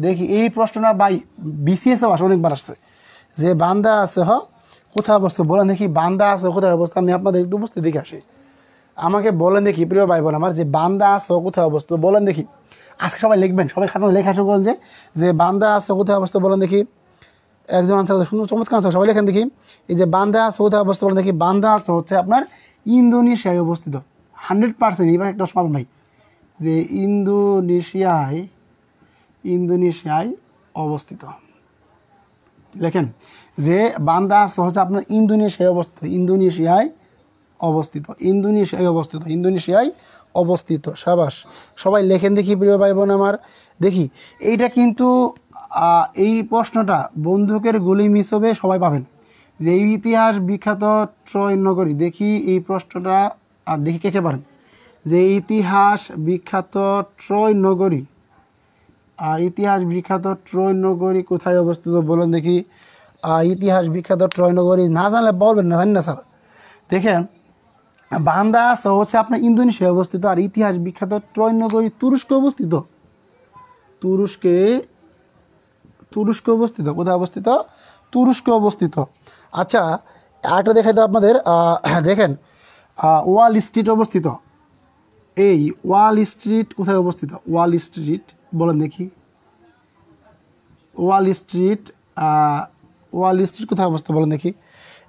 দেখি এই প্রশ্নটা ভাই বিসিএসও আসে, অনেকবার আসছে। যে বান্দা আসহ কোথায় অবস্থিত বলেন দেখি? বান্দা আসহ কোথায় অবস্থিত? আমি আপনাদের একটু উপস্থিত দেখে আসি। আমাকে বলেন দেখি প্রিয় ভাই বোন আমার, যে বান্দা আসহ কোথায় অবস্থিত বলেন দেখি। আজকে সবাই লিখবেন, সবাই খাতা লেখা শুরু করেন যে বান্দা আসহ কোথায় অবস্থিত বলেন দেখি। একজন আনসার সুন্দর চমৎকার আনসার, সবাই লেখেন দেখি। এই যে বান্দা আসহ কোথায় অবস্থিত বলেন দেখি? বান্দা আসহ হচ্ছে আপনার ইন্দোনেশিয়ায় অবস্থিত। 100% এবার একটা পাবেন ভাই, যে ইন্দোনেশিয়ায় অবস্থিত। লেখেন যে বান্দা আসহ হচ্ছে আপনার ইন্দোনেশিয়ায় অবস্থিত। সাবাস, সবাই লেখেন দেখি প্রিয় ভাই বোন আমার। দেখি এইটা কিন্তু এই প্রশ্নটা বন্দুকের গুলি মিস হবে, সবাই পাবেন। যে ইতিহাস বিখ্যাত ট্রয় নগরী, দেখি এই প্রশ্নটা আর দেখি কে কে পারেন। যে ইতিহাস বিখ্যাত ট্রয় নগরী কোথায় অবস্থিত বলেন দেখি। ইতিহাস বিখ্যাত ট্রয় নগরী না জানলে বলবেন না, জানি না স্যার। দেখেন বান্দা আসহ হচ্ছে আপনার ইন্দোনেশিয়ায় অবস্থিত, আর ইতিহাস বিখ্যাত ট্রয় নগরী তুরস্কে অবস্থিত। তুরস্কে অবস্থিত। কোথায় অবস্থিত? তুরস্কে অবস্থিত। আচ্ছা, আরেকটা দেখাই দাও আপনাদের, দেখেন ওয়াল স্ট্রিট অবস্থিত। এই ওয়াল স্ট্রিট কোথায় অবস্থিত? ওয়াল স্ট্রিট বলেন দেখি, ওয়াল স্ট্রিট ওয়াল স্ট্রিট কোথায় অবস্থিত বলেন দেখি।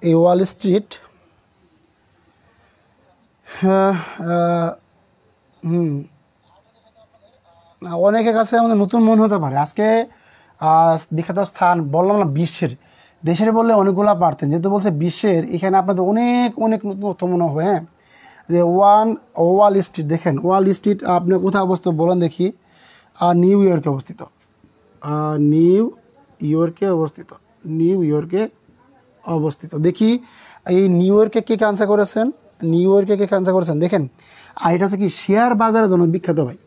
এই ওয়াল স্ট্রিট অনেকের কাছে আমাদের নতুন মনে হতে পারে। আজকে বিখ্যাত স্থান বললাম না বিশ্বের, দেশের বললে অনেকগুলো পারতেন, যেহেতু বলছে বিশ্বের, এখানে আপনাদের অনেক অনেক নতুন তথ্য মনে হবে। হ্যাঁ, যে ওয়াল স্ট্রিট, দেখেন ওয়াল স্ট্রিট আপনি কোথায় অবস্থিত বলেন দেখি। নিউ ইয়র্কে অবস্থিত, নিউ ইয়র্কে অবস্থিত, নিউ ইয়র্কে অবস্থিত। দেখি এই নিউ ইয়র্কে কে আনসার করেছেন, নিউ ইয়র্কে কে আনসার করেছেন দেখেন। আর এটা হচ্ছে কি শেয়ার বাজারের জন্য বিখ্যাত ভাই।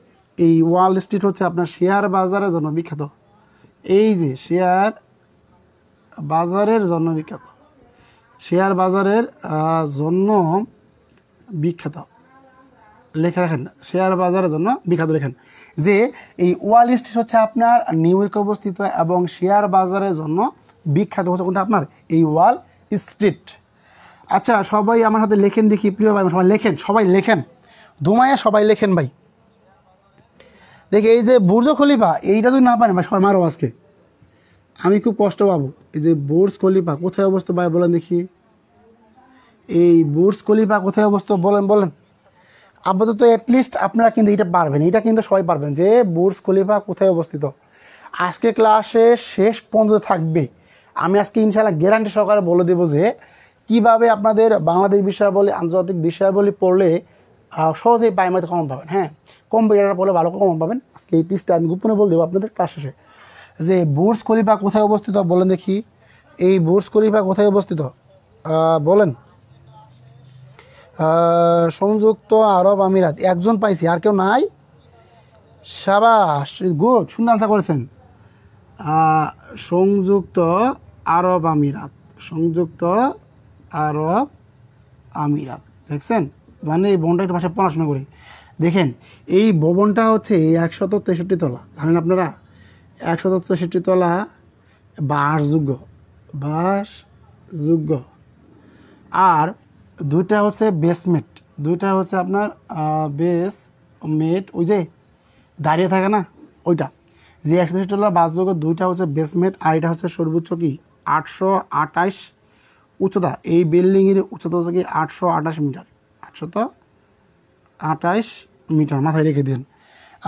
এই ওয়াল স্ট্রিট হচ্ছে আপনার শেয়ার বাজারের জন্য বিখ্যাত। এই যে শেয়ার বাজারের জন্য বিখ্যাত, শেয়ার বাজারের জন্য বিখ্যাত, লেখা রাখেন, শেয়ার বাজারের জন্য বিখ্যাত লেখেন। যে এই ওয়াল স্ট্রিট হচ্ছে আপনার নিউ ইয়র্কে অবস্থিত এবং শেয়ার বাজারের জন্য বিখ্যাত হচ্ছে কোনটা আপনার এই ওয়াল স্ট্রিট। আচ্ছা সবাই আমার হাতে লেখেন দেখি, প্রিয় ভাই সবাই লেখেন, সবাই লেখেন, ধুমায়া সবাই লেখেন ভাই। দেখি এই যে বুর্জ খলিফা, এইটা যদি না পারেন ভাই সবাই মারো আজকে, আমি খুব কষ্ট পাবো। এই যে বুর্জ খলিফা কোথায় অবস্থিত ভাই বলেন দেখি, এই বুর্জ খলিফা কোথায় অবস্থিত বলেন বলেন। আপাতত অ্যাটলিস্ট আপনারা কিন্তু এটা পারবেন, এটা কিন্তু সবাই পারবেন যে বুর্জ খলিফা কোথায় অবস্থিত। আজকে ক্লাসে শেষ পর্যন্ত থাকবে। আমি আজকে ইনশাআল্লাহ গ্যারান্টি সহকারে বলে দেবো যে কীভাবে আপনাদের বাংলাদেশ বিষয়াবলী, আন্তর্জাতিক বিষয়াবলী পড়লে সহজেই প্রাইমারিতে কমন পাবেন। হ্যাঁ, কম্পিউটার পড়লে ভালো কমন পাবেন। আজকে এই টিপসটা আমি গোপনে বলে দেবো আপনাদের ক্লাস শেষে। যে বুর্জ খলিফা কোথায় অবস্থিত বলেন দেখি, এই বুর্জ খলিফা কোথায় অবস্থিত বলেন। সংযুক্ত আরব আমিরাত, একজন পাইছি, আর কেউ নাই। সাবাস, গুড, সুন্দর আনসার করেছেন। সংযুক্ত আরব আমিরাত, সংযুক্ত আরব আমিরাত, দেখছেন মানে এই ভবনটা একটু ভাষায় পড়াশোনা করি। দেখেন এই ভবনটা হচ্ছে 163 তলা, জানেন আপনারা 163 তলা, বাসযোগ্য, আর দুইটা হচ্ছে বেসমেন্ট, দুইটা হচ্ছে আপনার বেসমেন্ট, ওই যে দাঁড়িয়ে থাকে না ওইটা, যে 163 তলা বাসযোগ্য, দুইটা হচ্ছে বেসমেন্ট, আর এটা হচ্ছে সর্বোচ্চ কি 828 উচ্চতা। এই বিল্ডিংয়ের উচ্চতা হচ্ছে কি 828 মিটার, 828 মিটার, মাথায় রেখে দিন।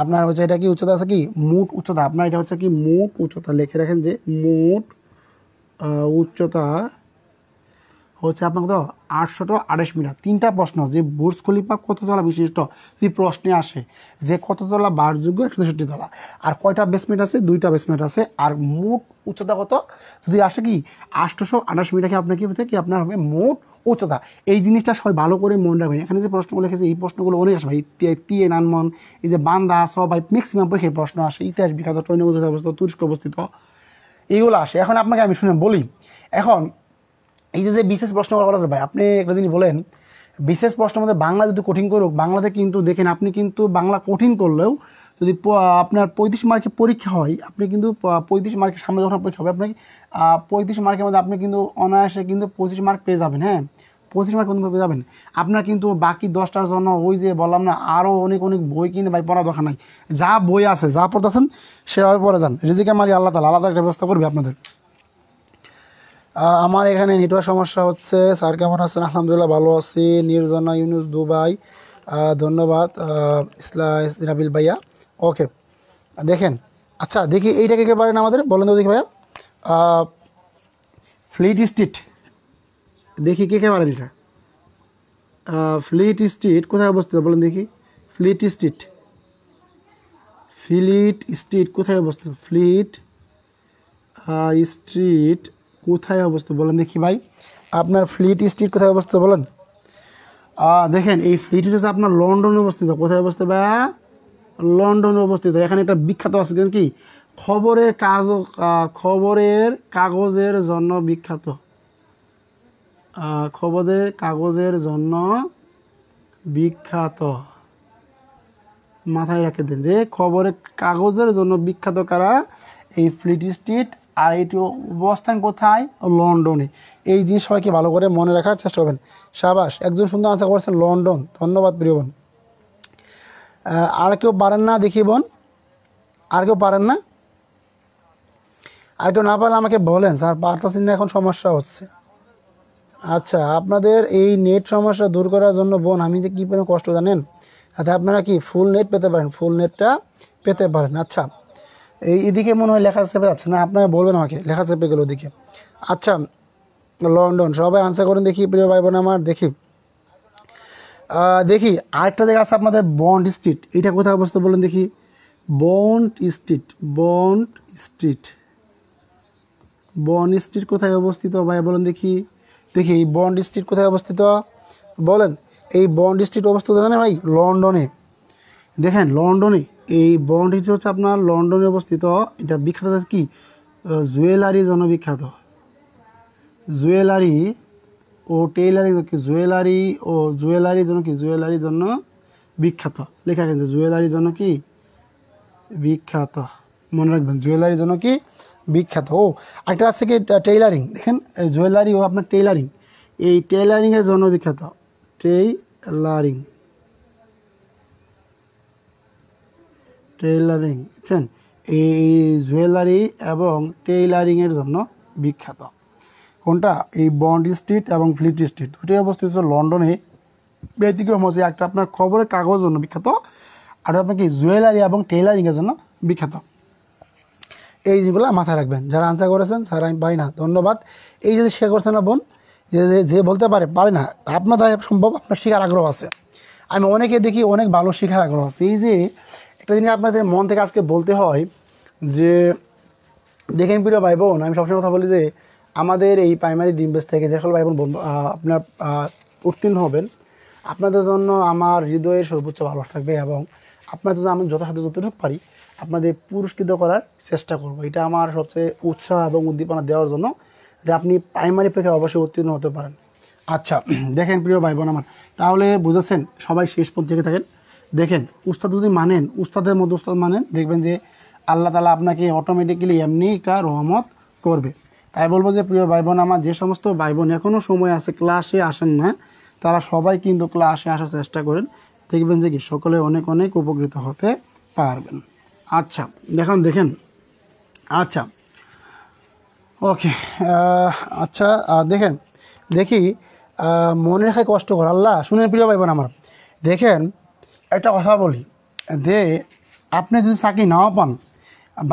আপনার হচ্ছে এটা কি উচ্চতা আছে কি মোট উচ্চতা, আপনার এটা হচ্ছে কি মোট উচ্চতা, লিখে রাখেন যে মোট উচ্চতা হচ্ছে আপনার কত 828 মিটার। তিনটা প্রশ্ন, যে বুর্জ খলিফা কততলা বিশিষ্ট, যদি প্রশ্নে আসে যে কততলা বাসযোগ্য 163 তলা, আর কয়টা বেসমেন্ট আছে, দুইটা বেসমেন্ট আছে, আর মোট উচ্চতা কত যদি আসে কি 828 মিটারকে আপনার কি হচ্ছে কি আপনার হবে মোট উচ্চতা। এই জিনিসটা সবাই ভালো করে মনে রাখবেন। এখানে যে প্রশ্নগুলো লিখেছে এই প্রশ্নগুলো অনেক আসে ভাই, তিয়ে নানমন, এই যে বান্দা সব ভাই ম্যাক্সিমাম পরীক্ষায় প্রশ্ন আসে, ইতিহাস বিখ্যাত, টৈনগর অবস্থিত, তুরস্ক অবস্থিত, এইগুলো আসে। এখন আপনাকে আমি শুনে বলি, এখন এই যে বিশেষ প্রশ্নগুলো করা যায় ভাই, আপনি একটা জিনিস বলেন, বিশেষ প্রশ্নের মধ্যে বাংলা যদি কঠিন করুক, বাংলাতে কিন্তু দেখেন আপনি কিন্তু বাংলা কঠিন করলেও যদি আপনার 35 মার্কের পরীক্ষা হয়, আপনি কিন্তু 35 মার্কের সামনে যখন পরীক্ষা হবে আপনাকে 35 মার্কের মধ্যে আপনি কিন্তু অনায়াসে কিন্তু 25 মার্ক পেয়ে যাবেন। হ্যাঁ, 25 মার্ক পেয়ে যাবেন। আপনার কিন্তু বাকি 10টার জন্য ওই যে বললাম না আরও অনেক অনেক বই কিনে ভাই পড়া দরকার নাই, যা বই আছে যা পড়তেছেন সেভাবে পড়ে যান। রিজিকে মারি আল্লাহ তাআলা আলাদা একটা ব্যবস্থা করবে আপনাদের। আমার এখানে নেটওয়ার্ক সমস্যা হচ্ছে। স্যার কেমন আছেন? আলহামদুলিল্লাহ ভালো আছি। নির্জনা ইউনুস দুবাই, ধন্যবাদ রাবিল ভাইয়া। ওকে, দেখেন আচ্ছা দেখি এইটাকে কে পারেন আমাদের বলেন তো দেখি ভাইয়া। ফ্লিট স্ট্রিট, দেখি কে কে পারেন এটা। ফ্লিট স্ট্রিট কোথায় অবস্থিত বলেন দেখি। ফ্লিট স্ট্রিট, ফ্লিট স্ট্রিট কোথায় অবস্থিত? ফ্লিট স্ট্রিট কোথায় অবস্থিত বলেন দেখি ভাই। আপনার ফ্লিট স্ট্রিট কোথায় অবস্থিত বলেন। দেখেন এই ফ্লিট হচ্ছে আপনার লন্ডনে অবস্থিত। কোথায় অবস্থিত ভাইয়া? লন্ডনে অবস্থিত। এখানে একটা বিখ্যাত আছে কি খবরের কাগজের জন্য বিখ্যাত, খবরের কাগজের জন্য বিখ্যাত, মাথায় রেখে দেন যে খবরের কাগজের জন্য বিখ্যাত কারা? এই ফ্লিট স্ট্রিট আর এটি অবস্থান কোথায়? লন্ডনে। এই জিনিস সবাইকে ভালো করে মনে রাখার চেষ্টা করবেন। সাবাস, একজন সুন্দর আনসার করেছেন লন্ডন, ধন্যবাদ প্রিয় বোন। আর কেউ পারেন না দেখি বোন, আর কেউ পারেন না? আর কেউ না পারলে আমাকে বলেন, স্যার পারতেছেন না, এখন সমস্যা হচ্ছে। আচ্ছা, আপনাদের এই নেট সমস্যা দূর করার জন্য বোন আমি যে কী পরিমাণ কষ্ট জানেন, তাতে আপনারা কি ফুল নেট পেতে পারেন, ফুল নেটটা পেতে পারেন। আচ্ছা, এদিকে মনে হয় লেখা চেপে যাচ্ছে না, আপনারা বলবেন আমাকে, লেখা চেপে গেল ওদিকে। আচ্ছা, লন্ডন, সবাই আনসার করেন দেখি প্রিয় ভাই বোন আমার। দেখি আরেকটা জায়গা আছে আপনাদের, বন্ড স্ট্রিট। এইটা কোথায় অবস্থিত বলুন দেখি? Bond street, bond street, bond street কোথায় অবস্থিত ভাই বলুন দেখি। দেখি এই বন্ড স্ট্রিট কোথায় অবস্থিত বলেন। এই বন্ড স্ট্রিট অবস্থিত জানেন ভাই? লন্ডনে। দেখেন লন্ডনে এই বন্ড স্ট্রিট হচ্ছে আপনার লন্ডনে অবস্থিত। এটা বিখ্যাত কি? জুয়েলারির জন্য বিখ্যাত। জুয়েলারি ও টেইলারি, জুয়েলারি ও জুয়েলারির জন্য কি? জুয়েলারির জন্য বিখ্যাত। লেখা গেছে জুয়েলারির জন্য কি বিখ্যাত, মনে রাখবেন জুয়েলারির জন্য কি বিখ্যাত। ও একটা আছে কি টেইলারিং, দেখেন জুয়েলারি ও আপনার টেইলারিং, এই টেইলারিংয়ের জন্য বিখ্যাত। টেইলারিং, টেইলারিং বুঝছেন, এই জুয়েলারি এবং টেইলারিংয়ের জন্য বিখ্যাত। কোনটা? এই বন্ড স্ট্রিট এবং ফ্লিট স্ট্রিট, দুটোই অবস্থিত হচ্ছে লন্ডনে। ব্যতিক্রম হচ্ছে একটা আপনার খবরের কাগজের জন্য বিখ্যাত, আর আপনার কি জুয়েলারি এবং টেইলারিংয়ের জন্য বিখ্যাত। এই জিনিসগুলো মাথায় রাখবেন। যারা আনসার করেছেন স্যার আমি পারি না, ধন্যবাদ। এই যে শেয়ার করছেন না বোন, যে বলতে পারে না, আপনার দ্বারা সম্ভব, আপনার শেখার আগ্রহ আছে। আমি অনেকে দেখি অনেক ভালো শেখার আগ্রহ আছে। এই যে একটা জিনিস আপনাদের মন থেকে আজকে বলতে হয় যে, দেখেন প্রিয় ভাই বোন, আমি সবসময় কথা বলি যে আমাদের এই প্রাইমারি ড্রিম বেস থেকে যে সকল ভাই বোন আপনার উত্তীর্ণ হবেন, আপনাদের জন্য আমার হৃদয়ের সর্বোচ্চ ভালোবাসা থাকবে এবং আপনাদের জন্য আমি যথাসাধ্য যতটুকু পারি আপনাদের পুরস্কৃত করার চেষ্টা করব। এটা আমার সবচেয়ে উৎসাহ এবং উদ্দীপনা দেওয়ার জন্য, যে আপনি প্রাইমারি পরীক্ষায় অবশ্যই উত্তীর্ণ হতে পারেন। আচ্ছা দেখেন প্রিয় ভাই বোন আমার, তাহলে বুঝেছেন, সবাই শেষ পর্যন্ত থেকে থাকেন। দেখেন উস্তাদ যদি মানেন, উস্তাদের মধ্যে উস্তাদ মানেন, দেখবেন যে আল্লাহ তাআলা আপনাকে অটোমেটিক্যালি এমনি একটা রহমত করবে। তাই বলবো যে প্রিয় ভাই বোন আমার, যে সমস্ত ভাই বোন এখনও সময় আছে ক্লাসে আসেন না, তারা সবাই কিন্তু ক্লাসে আসার চেষ্টা করেন, দেখবেন যে কি সকলে অনেক অনেক উপকৃত হতে পারবেন। আচ্ছা দেখেন আচ্ছা ওকে, আচ্ছা দেখেন দেখি মনে রেখে কষ্ট কর আল্লাহ, শুনে প্রিয় ভাই বোন আমার। দেখেন একটা কথা বলি, যে আপনি যদি চাকরি নাও পান,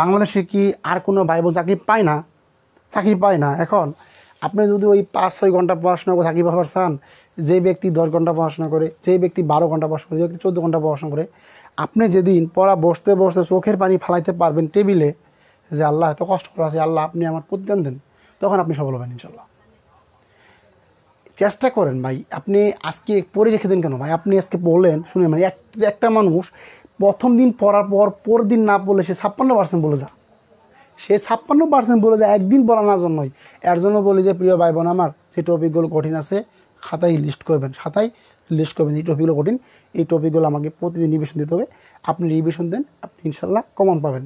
বাংলাদেশে কি আর কোনো ভাই বোন চাকরি পায় না? চাকরি পায় না। এখন আপনি যদি ওই 5-6 ঘন্টা পড়াশোনা করে চাকরি পাওয়ার চান, যে ব্যক্তি 10 ঘন্টা পড়াশোনা করে, যে ব্যক্তি 12 ঘন্টা পড়াশোনা করে, যে ব্যক্তি 14 ঘন্টা পড়াশোনা করে, আপনি যেদিন পড়া বসতে বসতে চোখের পানি ফালাইতে পারবেন টেবিলে, যে আল্লাহ এত কষ্ট করে আছে, আল্লাহ আপনি আমার প্রতিদান দেন, তখন আপনি সফল হবেন ইনশাল্লাহ। চেষ্টা করেন ভাই, আপনি আজকে পড়ে রেখে দেন কেন ভাই? আপনি আজকে পড়লেন, শুনে মানে একটা মানুষ প্রথম দিন পড়ার পর পরের দিন না পড়লে সে 56% বলে যা, সে 56% বলে যায় একদিন পড়ানোর জন্যই। এর জন্য বলি যে প্রিয় ভাই বোন আমার, যে টপিকগুলো কঠিন আছে খাতায় লিস্ট করবেন, খাতায় লিস্ট করবেন এই টপিকগুলো কঠিন, এই টপিকগুলো আমাকে প্রতিদিন রিভিশন দিতে হবে। আপনি রিভিশন দেন, আপনি ইনশাল্লাহ কমন পাবেন,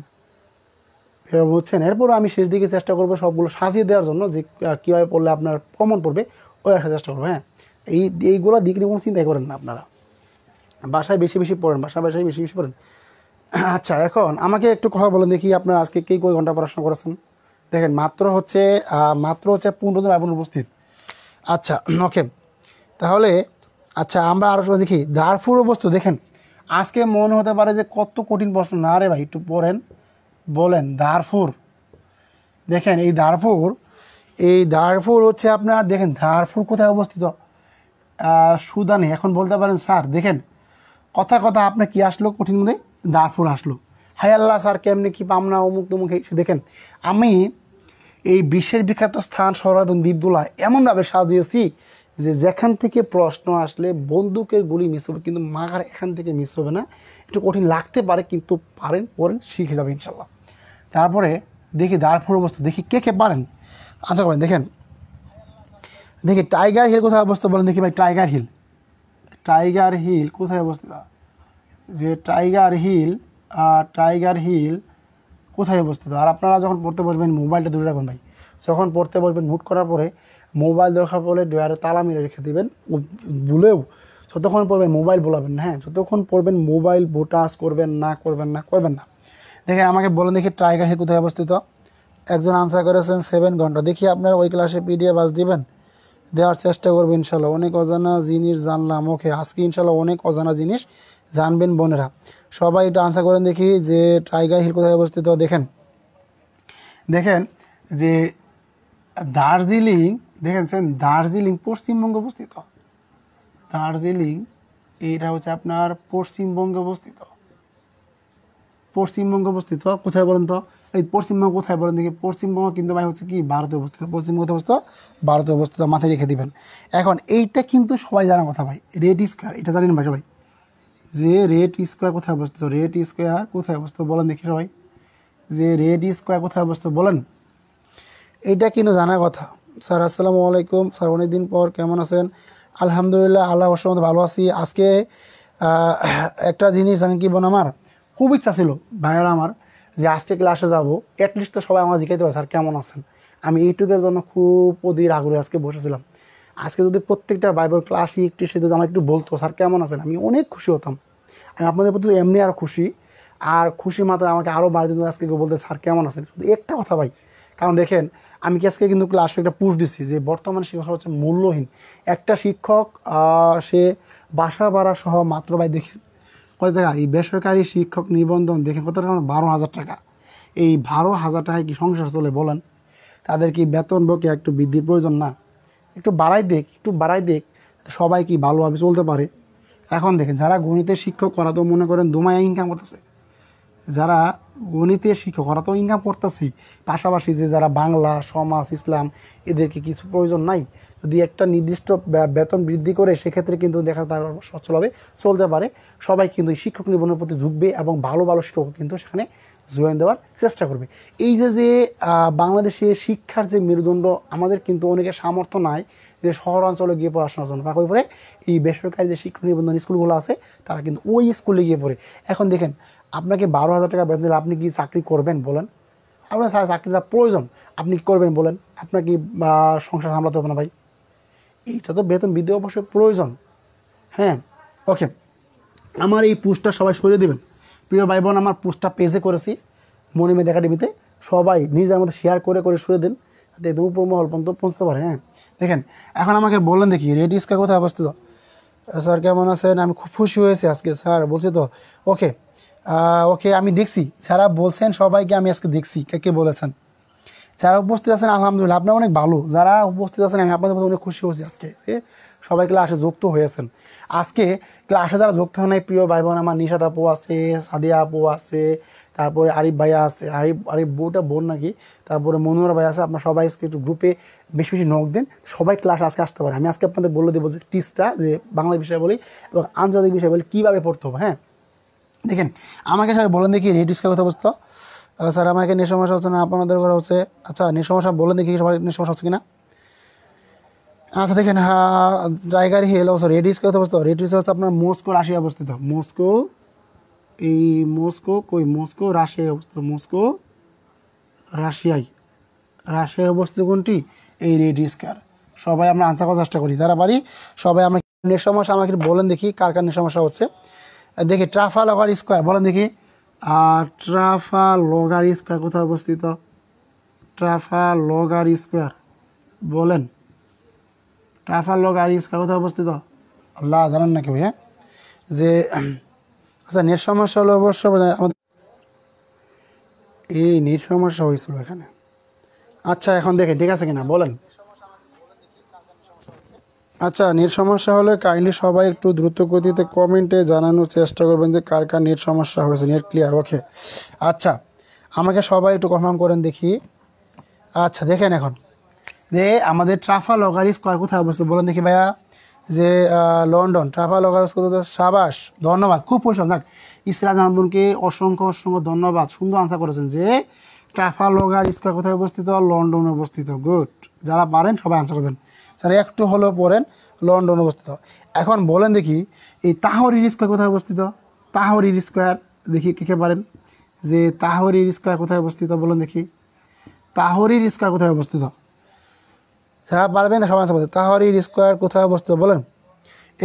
বুঝছেন। এরপরও আমি শেষ দিকে চেষ্টা করবো সবগুলো সাজিয়ে দেওয়ার জন্য, যে কীভাবে পড়লে আপনার কমন পড়বে ওই একটা চেষ্টা করবো। হ্যাঁ, এইগুলো দিক নিয়ে কোনো চিন্তাই করেন না, আপনারা বাসায় বেশি বেশি পড়েন, বাসায় বেশি বেশি পড়েন। আচ্ছা এখন আমাকে একটু কথা বলেন দেখি, আপনারা আজকে কে কই ঘন্টা পড়াশোনা করেছেন? দেখেন মাত্র হচ্ছে 15 জন আপনার উপস্থিত। আচ্ছা ওকে, তাহলে আচ্ছা আমরা আরও দেখি দারফুর অবস্থা। দেখেন আজকে মনে হতে পারে যে কত কঠিন প্রশ্ন, না রে ভাই একটু পড়েন, বলেন দারফুর। দেখেন এই দারফুর হচ্ছে আপনার, দেখেন দারফুর কোথায় অবস্থিত? সুদানে। এখন বলতে পারেন স্যার দেখেন কথা আপনার কি আসলো কঠিন মধ্যে? দারফুর আসলো। হায় আল্লাহ স্যার কেমনি কি পামনা অমুক তমুক এসে। দেখেন আমি এই বিশ্বের বিখ্যাত স্থান শহর এবং দ্বীপগুলা এমনভাবে সাজিয়েছি যে যেখান থেকে প্রশ্ন আসলে বন্দুকের গুলি মিস হবে, কিন্তু মাগার এখান থেকে মিস হবে না। একটু কঠিন লাগতে পারে, কিন্তু পড়েন শিখে যাবে ইনশাল্লাহ। তারপরে দেখি দারফুর অবস্থা, দেখি কে পারেন। আচ্ছা ভাই দেখি টাইগার হিল কোথায় অবস্থিত বলেন দেখি ভাই। টাইগার হিল কোথায় অবস্থিত? যে টাইগার হিল কোথায় অবস্থিত। আর আপনারা যখন পড়তে বসবেন মোবাইলটা দূরে রাখবেন ভাই। যখন পড়তে বসবেন নোট করার পরে মোবাইল দরকার পড়লে ড্রয়ারে তালা মেরে রেখে দেবেন। ভুলেও যতক্ষণ পড়বেন মোবাইল বলাবেন না, হ্যাঁ, যতক্ষণ পড়বেন মোবাইল টাচ করবেন না। দেখেন আমাকে বলেন দেখি টাইগার হিল কোথায় অবস্থিত। একজন আনসার করেছেন 7 ঘন্টা। দেখি আপনারা ওই ক্লাসে পিডিএফ আজ দিবেন, দেওয়ার চেষ্টা করবেন ইনশাল্লাহ। অনেক অজানা জিনিস জানলাম। ওকে, আজকে ইনশাল্লাহ অনেক অজানা জিনিস জানবেন বোনেরা। সবাই একটু আনসার করেন দেখি যে টাইগার হিল কোথায় অবস্থিত। দেখেন যে দার্জিলিং, দেখেছেন দার্জিলিং পশ্চিমবঙ্গে অবস্থিত। দার্জিলিং এইটা হচ্ছে আপনার পশ্চিমবঙ্গে অবস্থিত। কোথায় বলেন তো? এই পশ্চিমবঙ্গ কোথায় বলেন দেখি? পশ্চিমবঙ্গ কিন্তু ভাই হচ্ছে কি ভারতে অবস্থিত। পশ্চিমবঙ্গে অবস্থিত, ভারতে অবস্থিত, মাথায় রেখে দিবেন। এখন এইটা কিন্তু সবাই জানার কথা ভাই, রেড স্কোয়ার, এটা জানেন ভাই সবাই যে রেড স্কোয়ার কোথায় অবস্থিত? রেড স্কোয়ার কোথায় অবস্থিত বলেন দেখি সবাই, যে রেড স্কোয়ার কোথায় অবস্থিত বলেন। এইটা কিন্তু জানার কথা। স্যার আসসালামু আলাইকুম স্যার, অনেকদিন পর, কেমন আছেন? আলহামদুলিল্লাহ, আল্লাহ অসম্মত ভালো আছি। আজকে একটা জিনিস জানেন কি বোন, আমার খুব ইচ্ছা ছিল ভাইয়েরা আমার যে আজকে ক্লাসে যাবো, অ্যাটলিস্ট তো সবাই আমার জিজ্ঞাসা পারে স্যার কেমন আছেন। আমি এইটুকের জন্য খুব অধীর আগ্রহে আজকে বসেছিলাম। আজকে যদি প্রত্যেকটা ভাইবোর ক্লাসই একটু সে যদি আমার একটু বলতো স্যার কেমন আছেন, আমি অনেক খুশি হতাম। আমি আপনাদের প্রতি এমনি আর খুশি মাত্র আমাকে আরও বাড়ি দিন আজকে বলতে স্যার কেমন আছেন, শুধু একটা কথা ভাই। কারণ দেখেন আমি কি আজকে কিন্তু ক্লাসে একটা পুশ দিচ্ছি যে বর্তমান শিক্ষক হচ্ছে মূল্যহীন। একটা শিক্ষক সে বাসা ভাড়া সহ মাত্র ভাই দেখেন কত টাকা, এই বেসরকারি শিক্ষক নিবন্ধন দেখেন কত টাকা, 12,000 টাকা। এই 12,000 টাকায় কি সংসার চলে বলেন? তাদের কি বেতন বকে একটু বৃদ্ধির প্রয়োজন না? একটু বাড়াই দেখ সবাই কি ভালোভাবে চলতে পারে। এখন দেখেন যারা গণিতের শিক্ষক করা তো মনে করেন দুমায়া ইনকাম করতেছে, যারা গণিতের শিক্ষক ওরা তো ইনকাম করতেছেই, পাশাপাশি যে যারা বাংলা, সমাজ, ইসলাম এদেরকে কিছু প্রয়োজন নাই। যদি একটা নির্দিষ্ট বেতন বৃদ্ধি করে সেক্ষেত্রে কিন্তু দেখা তারা সচ্ছলভাবে চলতে পারে। সবাই কিন্তু শিক্ষক নিবন্ধনের প্রতি ঝুঁকবে এবং ভালো শিক্ষক কিন্তু সেখানে জয়েন দেওয়ার চেষ্টা করবে। এই যে বাংলাদেশে শিক্ষার যে মেরুদণ্ড, আমাদের কিন্তু অনেকের সামর্থ্য নাই যে শহরাঞ্চলে গিয়ে পড়াশোনার জন্য। তারপরে পরে এই বেসরকারি যে শিক্ষক নিবন্ধন স্কুলগুলো আছে তারা কিন্তু ওই স্কুলে গিয়ে পড়ে। এখন দেখেন আপনাকে 12,000 টাকা বেতন দিলে আপনি কি চাকরি করবেন বলেন? আপনার চাকরি যা প্রয়োজন আপনি কি করবেন বলেন? আপনার কি সংসার সামলাতে হবে না ভাই? এইটা তো বেতন বৃদ্ধি অবশ্যই প্রয়োজন। হ্যাঁ, ওকে, আমার এই পোস্টটা সবাই সরিয়ে দেবেন প্রিয় ভাই বোন। আমার পোস্টটা পেজে করেছি মনিমেদ একাডেমিতে, সবাই নিজের মধ্যে শেয়ার করে সরিয়ে দেন যাতে একদম উপর মহল পর্যন্ত পৌঁছতে পারে। হ্যাঁ, দেখেন এখন আমাকে বললেন দেখি রেড স্কোয়ার কোথায় অবস্থিত। স্যার কেমন আছেন? আমি খুব খুশি হয়েছি আজকে স্যার বলছি তো। ওকে আমি দেখছি যারা বলছেন সবাইকে আমি আজকে দেখছি কে বলেছেন। যারা উপস্থিত আছেন আলহামদুলিল্লাহ আপনারা অনেক ভালো, যারা উপস্থিত আছেন আমি আপনাদের মধ্যে অনেক খুশি হয়েছি আজকে সবাই ক্লাসে যুক্ত হয়েছেন। আজকে ক্লাসে যারা যুক্ত হয় নাই প্রিয় ভাই বোন, আমার নিশাদ আপু আছে, সাদিয়া আপু আছে, তারপরে আরিফ ভাইয়া আছে, আরিফ বউটা বোন নাকি, তারপরে মনোহর ভাই আছে। আপনার সবাই একটু গ্রুপে বেশি নক দেন, সবাই ক্লাস আজকে আসতে পারে। আমি আজকে আপনাদের বলে দেবো যে টিপসটা, যে বাংলা বিষয় বলি এবং আন্তর্জাতিক বিষয় বলি কীভাবে পড়তে হবে। হ্যাঁ, দেখেন আমাকে সবাই বলেন দেখি রেড স্কোয়ার কথা অবস্থা। স্যার আমাকে নেট সমস্যা হচ্ছে না, আপনাদের ঘরে হচ্ছে। আচ্ছা নেট সমস্যা বলেন দেখি সবাই নেট সমস্যা হচ্ছে কিনা। আচ্ছা দেখেন টাইগার হিল রেড স্কোয়ার কথা অবস্থা। রেড স্কোয়ার হচ্ছে আপনার মস্কো রাশিয়া অবস্থিত। মস্কো রাশিয়ায় অবস্থিত। মস্কো রাশিয়ায় অবস্থিত কোনটি? এই রেড স্কোয়ার। সবাই আমরা আনসার করার চেষ্টা করি যারা পারি। সবাই আমরা নেট সমস্যা আমাকে বলেন দেখি কার নেট সমস্যা হচ্ছে। দেখি ট্রাফালগার স্কোয়ার বলেন দেখি। ট্রাফালগার স্কোয়ার কোথায় অবস্থিত? ট্রাফালগার স্কোয়ার বলেন। ট্রাফালগার স্কোয়ার কোথায় অবস্থিত? আল্লাহ জানেন না কেউ? হ্যাঁ, যে আচ্ছা নেট সমস্যা হলো অবশ্য আমাদের এই নেট সমস্যা হয়েছিল এখানে। আচ্ছা এখন দেখেন ঠিক আছে কিনা বলেন। আচ্ছা নেট সমস্যা হলে কাইন্ডলি সবাই একটু দ্রুত গতিতে কমেন্টে জানানোর চেষ্টা করবেন যে কার নেট সমস্যা হয়েছে। Net clear? ওকে, আচ্ছা আমাকে সবাই একটু কনফার্ম করেন দেখি। আচ্ছা দেখেন এখন যে আমাদের ট্রাফালগার স্কোয়ার কোথায় অবস্থিত বলেন দেখি ভাইয়া। যে লন্ডন। Trafalgar square. সাবাস, ধন্যবাদ, খুব পরিশ্রম। যাক ইসরা জাহানকে অসংখ্য ধন্যবাদ, সুন্দর আনসার করেছেন যে ট্রাফালগার স্কোয়ার কোথায় অবস্থিত? লন্ডনে অবস্থিত। গুড, যারা পারেন সবাই আনসার করবেন। যারা একটু হলেও পড়েন লন্ডন অবস্থিত। এখন বলেন দেখি এই তাহরির স্কোয়ার কোথায় অবস্থিত? তাহরির স্কোয়ার দেখি কে পারেন। যে তাহরির স্কয়ার কোথায় অবস্থিত বলুন দেখি, তাহরির স্কয়ার কোথায় অবস্থিত? যারা পারবেন সবাই আনসার করতে। তাহরির স্কয়ার কোথায় অবস্থিত বলেন?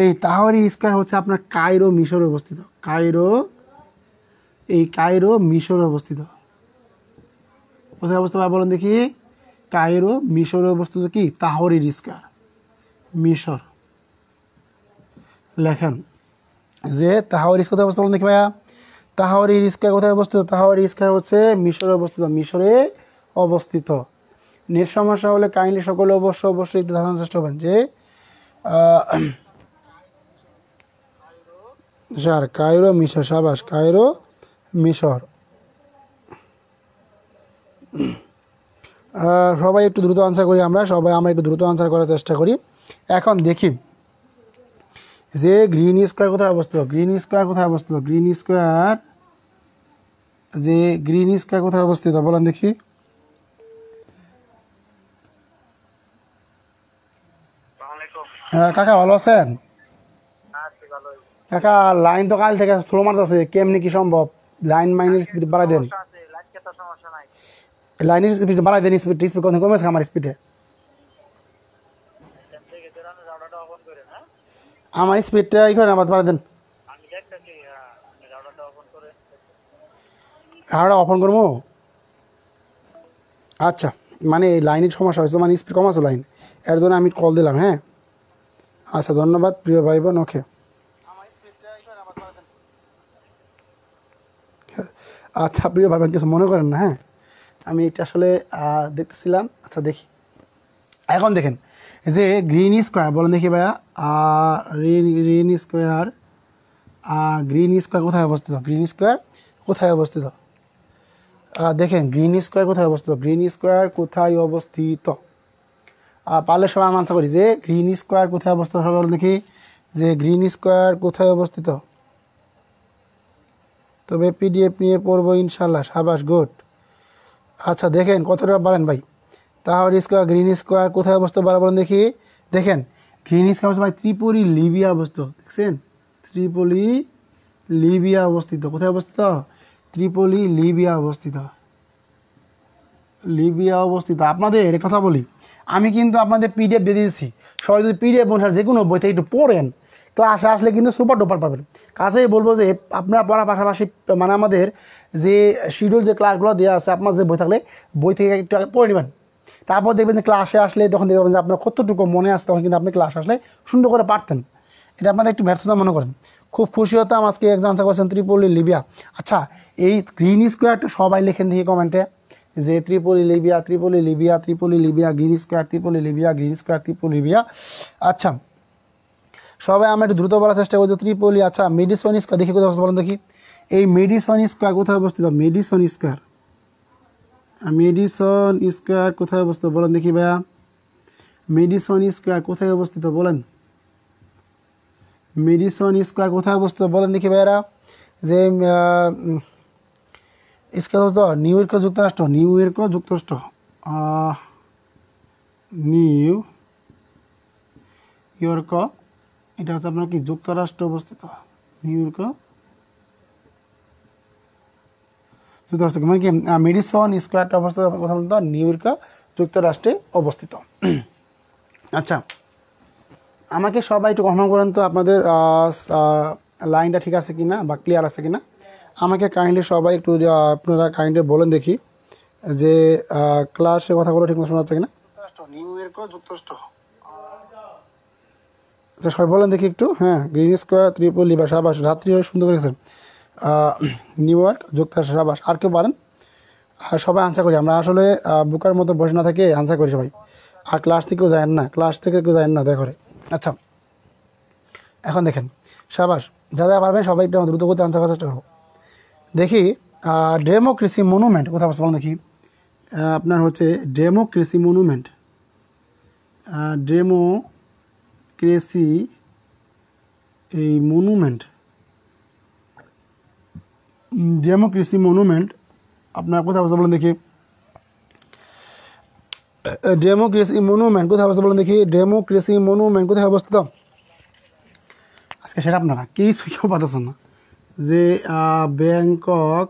এই তাহরির স্কয়ার হচ্ছে আপনার কায়রো মিশরে অবস্থিত। কায়রো, এই কায়রো মিশরে অবস্থিত। কোথায় অবস্থিত বলুন দেখি? কায়রো মিশরে অবস্থিত কি তাহরির স্কয়ার, মিশর। লেখেন যে তাহরির কোথায় অবস্থিত বলুন দেখি ভাইয়া? তাহরির স্কয়ার কোথায় অবস্থিত? তাহরির স্কয়ার হচ্ছে মিশরে অবস্থিত, মিশরে অবস্থিত। নেট সমস্যা হলে কাইন্ডলি সকলে অবশ্যই একটু ধারণার চেষ্টা করবেন যে স্যার কায়রো মিশর, সাবাস, কায়রো মিশর। সবাই একটু দ্রুত আনসার করি, আমরা একটু দ্রুত আনসার করার চেষ্টা করি। এখন দেখি যে গ্রিন স্কয়ার কোথায় অবস্থিত? গ্রিন স্কয়ার কোথায় অবস্থিত? গ্রিন স্কয়ার, যে গ্রিন স্কয়ার কোথায় অবস্থিত বলেন দেখি? কাকা ভালো আছেন? কাকা লাইন তো কাল থেকে স্লো মারতেছে, কেমনি কি সম্ভব? লাইনের স্পিড বাড়াই দেন, লাইনের স্পিড বাড়াই দেন। স্পিড কমেছে আমার স্পিডে, আমার স্পিডটা এখানে আবার বাড়াই দেন। হাওড়া ওপেন করবো? আচ্ছা, মানে লাইনের সমস্যা হয়েছিল, মানে স্পিড কম আছে লাইন, এর জন্য আমি কল দিলাম। হ্যাঁ আচ্ছা, ধন্যবাদ প্রিয় ভাই বোন। ওকে, আচ্ছা প্রিয় ভাই বোন কিছু মনে করেন না। হ্যাঁ আমি এটা আসলে দেখতেছিলাম। আচ্ছা দেখি, এখন দেখেন যে গ্রিন স্কয়ার বলেন দেখি ভাইয়া, গ্রিন স্কয়ার, গ্রিন স্কয়ার কোথায় অবস্থিত? গ্রিন স্কয়ার কোথায় অবস্থিত? দেখেন গ্রিন স্কয়ার কোথায় অবস্থিত? গ্রিন স্কয়ার কোথায় অবস্থিত? পারলে সবাই আমি আনসার করি যে গ্রিন স্কয়ার কোথায় অবস্থিত। সবাই বলেন দেখি যে গ্রিন স্কয়ার কোথায় অবস্থিত? তবে পিডিএফ নিয়ে পড়বো ইনশাল্লাহ। সাবাস, গুড। আচ্ছা দেখেন কতটা পারেন ভাই। তাহলে স্কয়ার, গ্রিন স্কয়ার কোথায় অবস্থিত বলেন দেখি? দেখেন গ্রিন স্কয়ার ভাই ত্রিপলি লিবিয়া অবস্থিত, দেখছেন? ত্রিপলি লিবিয়া অবস্থিত। কোথায় অবস্থিত? ত্রিপলি লিবিয়া অবস্থিত, লিবিয়া অবস্থিত। আপনাদের কথা বলি, আমি কিন্তু আপনাদের পিডিএফ দিয়ে দিয়েছি। সবাই যদি পিডিএফ অনুসারে যে কোনো বই থেকে একটু পড়েন, ক্লাসে আসলে কিন্তু সুপার ডুপার পাবেন। কাজেই বলবো যে আপনারা পড়ার পাশাপাশি মানে আমাদের যে শিডিউল যে ক্লাসগুলো দেওয়া আছে, আপনার যে বই থাকলে বই থেকে একটু আগে পড়ে নেবেন। তারপর দেখবেন যে ক্লাসে আসলে তখন দেখবেন যে আপনার কতটুকু মনে আসছে, তখন কিন্তু আপনি ক্লাসে আসলে সুন্দর করে পারতেন। এটা আপনাদের একটু ব্যর্থতা মনে করেন। খুব খুশি হতাম আজকে একজন আনসার করেছেন ত্রিপলি লিবিয়া। আচ্ছা এই গ্রিন স্কোয়ারটা সবাই লেখেন দেখি কমেন্টে যে ত্রিপলি Libya, ত্রিপলি Libya, ত্রিপলি Libya, green square, ত্রিপলি Libya, green square, ত্রিপলি Libya. আচ্ছা সবাই আমরা একটু দ্রুত বলার চেষ্টা করছি ত্রিপলি। আচ্ছা মেডিসন স্কোয়ার দেখি কোথায় অবস্থিত বলেন দেখি? এই মেডিসন স্কোয়ার কোথায় অবস্থিত? মেডিসন স্কোয়ার, মেডিসন স্কোয়ার কোথায় অবস্থিত বলেন দেখি ভাইয়া? মেডিসন স্কোয়ার কোথায় অবস্থিত বলেন? মেডিসন স্কোয়ার কোথায় অবস্থিত বলেন দেখি ভাইয়ারা? যে স্কোয়ার অবস্থিত নিউ ইয়র্ক যুক্তরাষ্ট্র, নিউ ইয়র্ক যুক্তরাষ্ট্র, নিউ ইয়র্ক, এটা হচ্ছে আপনার কি যুক্তরাষ্ট্র অবস্থিত। নিউ ইয়র্ক যুক্তরাষ্ট্র, মানে কি মেডিসন স্কোয়ারটা অবস্থিত কথা বলতে নিউ ইয়র্ক যুক্তরাষ্ট্রে অবস্থিত। আচ্ছা আমাকে সবাই একটু কনফার্ম করেন তো আপনাদের লাইনটা ঠিক আছে কিনা বা ক্লিয়ার আছে কিনা। আমাকে কাইন্ডলি সবাই একটু আপনারা কাইন্ডলি বলেন দেখি যে ক্লাসের কথাগুলো ঠিক মতো শোনা যাচ্ছে কিনা। নিউ ইয়র্ক যুক্তরাষ্ট্র, আচ্ছা সবাই বলেন দেখি একটু। হ্যাঁ গ্রিন স্কোয়ার, ত্রিপলি বা সাবাস, রাত্রি সুন্দর করেছেন। নিউ ইয়র্ক যুক্তরাষ্ট্র, সাবাস। আর কেউ পারেন? আর সবাই আনসার করি আমরা, আসলে বুকার মতো বসে না থেকে আনসার করি সবাই। আর ক্লাস থেকেও যায় না, ক্লাস থেকে কেউ যায় না দয়া করে। আচ্ছা এখন দেখেন সাবাস, যা যা পারবেন সবাই একটু দ্রুত করতে আনসার করার চেষ্টা করবো। দেখি ডেমোক্রেসি মনুমেন্ট কোথায় অবস্থিত বলেন দেখি? আপনার হচ্ছে ডেমোক্রেসি মনুমেন্ট, ডেমোক্রেসি এই মনুমেন্ট, ডেমোক্রেসি মনুমেন্ট আপনার কোথায় অবস্থিত বলেন দেখি? ডেমোক্রেসি মনুমেন্ট কোথায় অবস্থিত বলেন দেখি? ডেমোক্রেসি মনুমেন্ট কোথায় অবস্থিত? আজকে সেটা আপনারা কেউ পাঠাচ্ছেন না। যে ব্যাংকক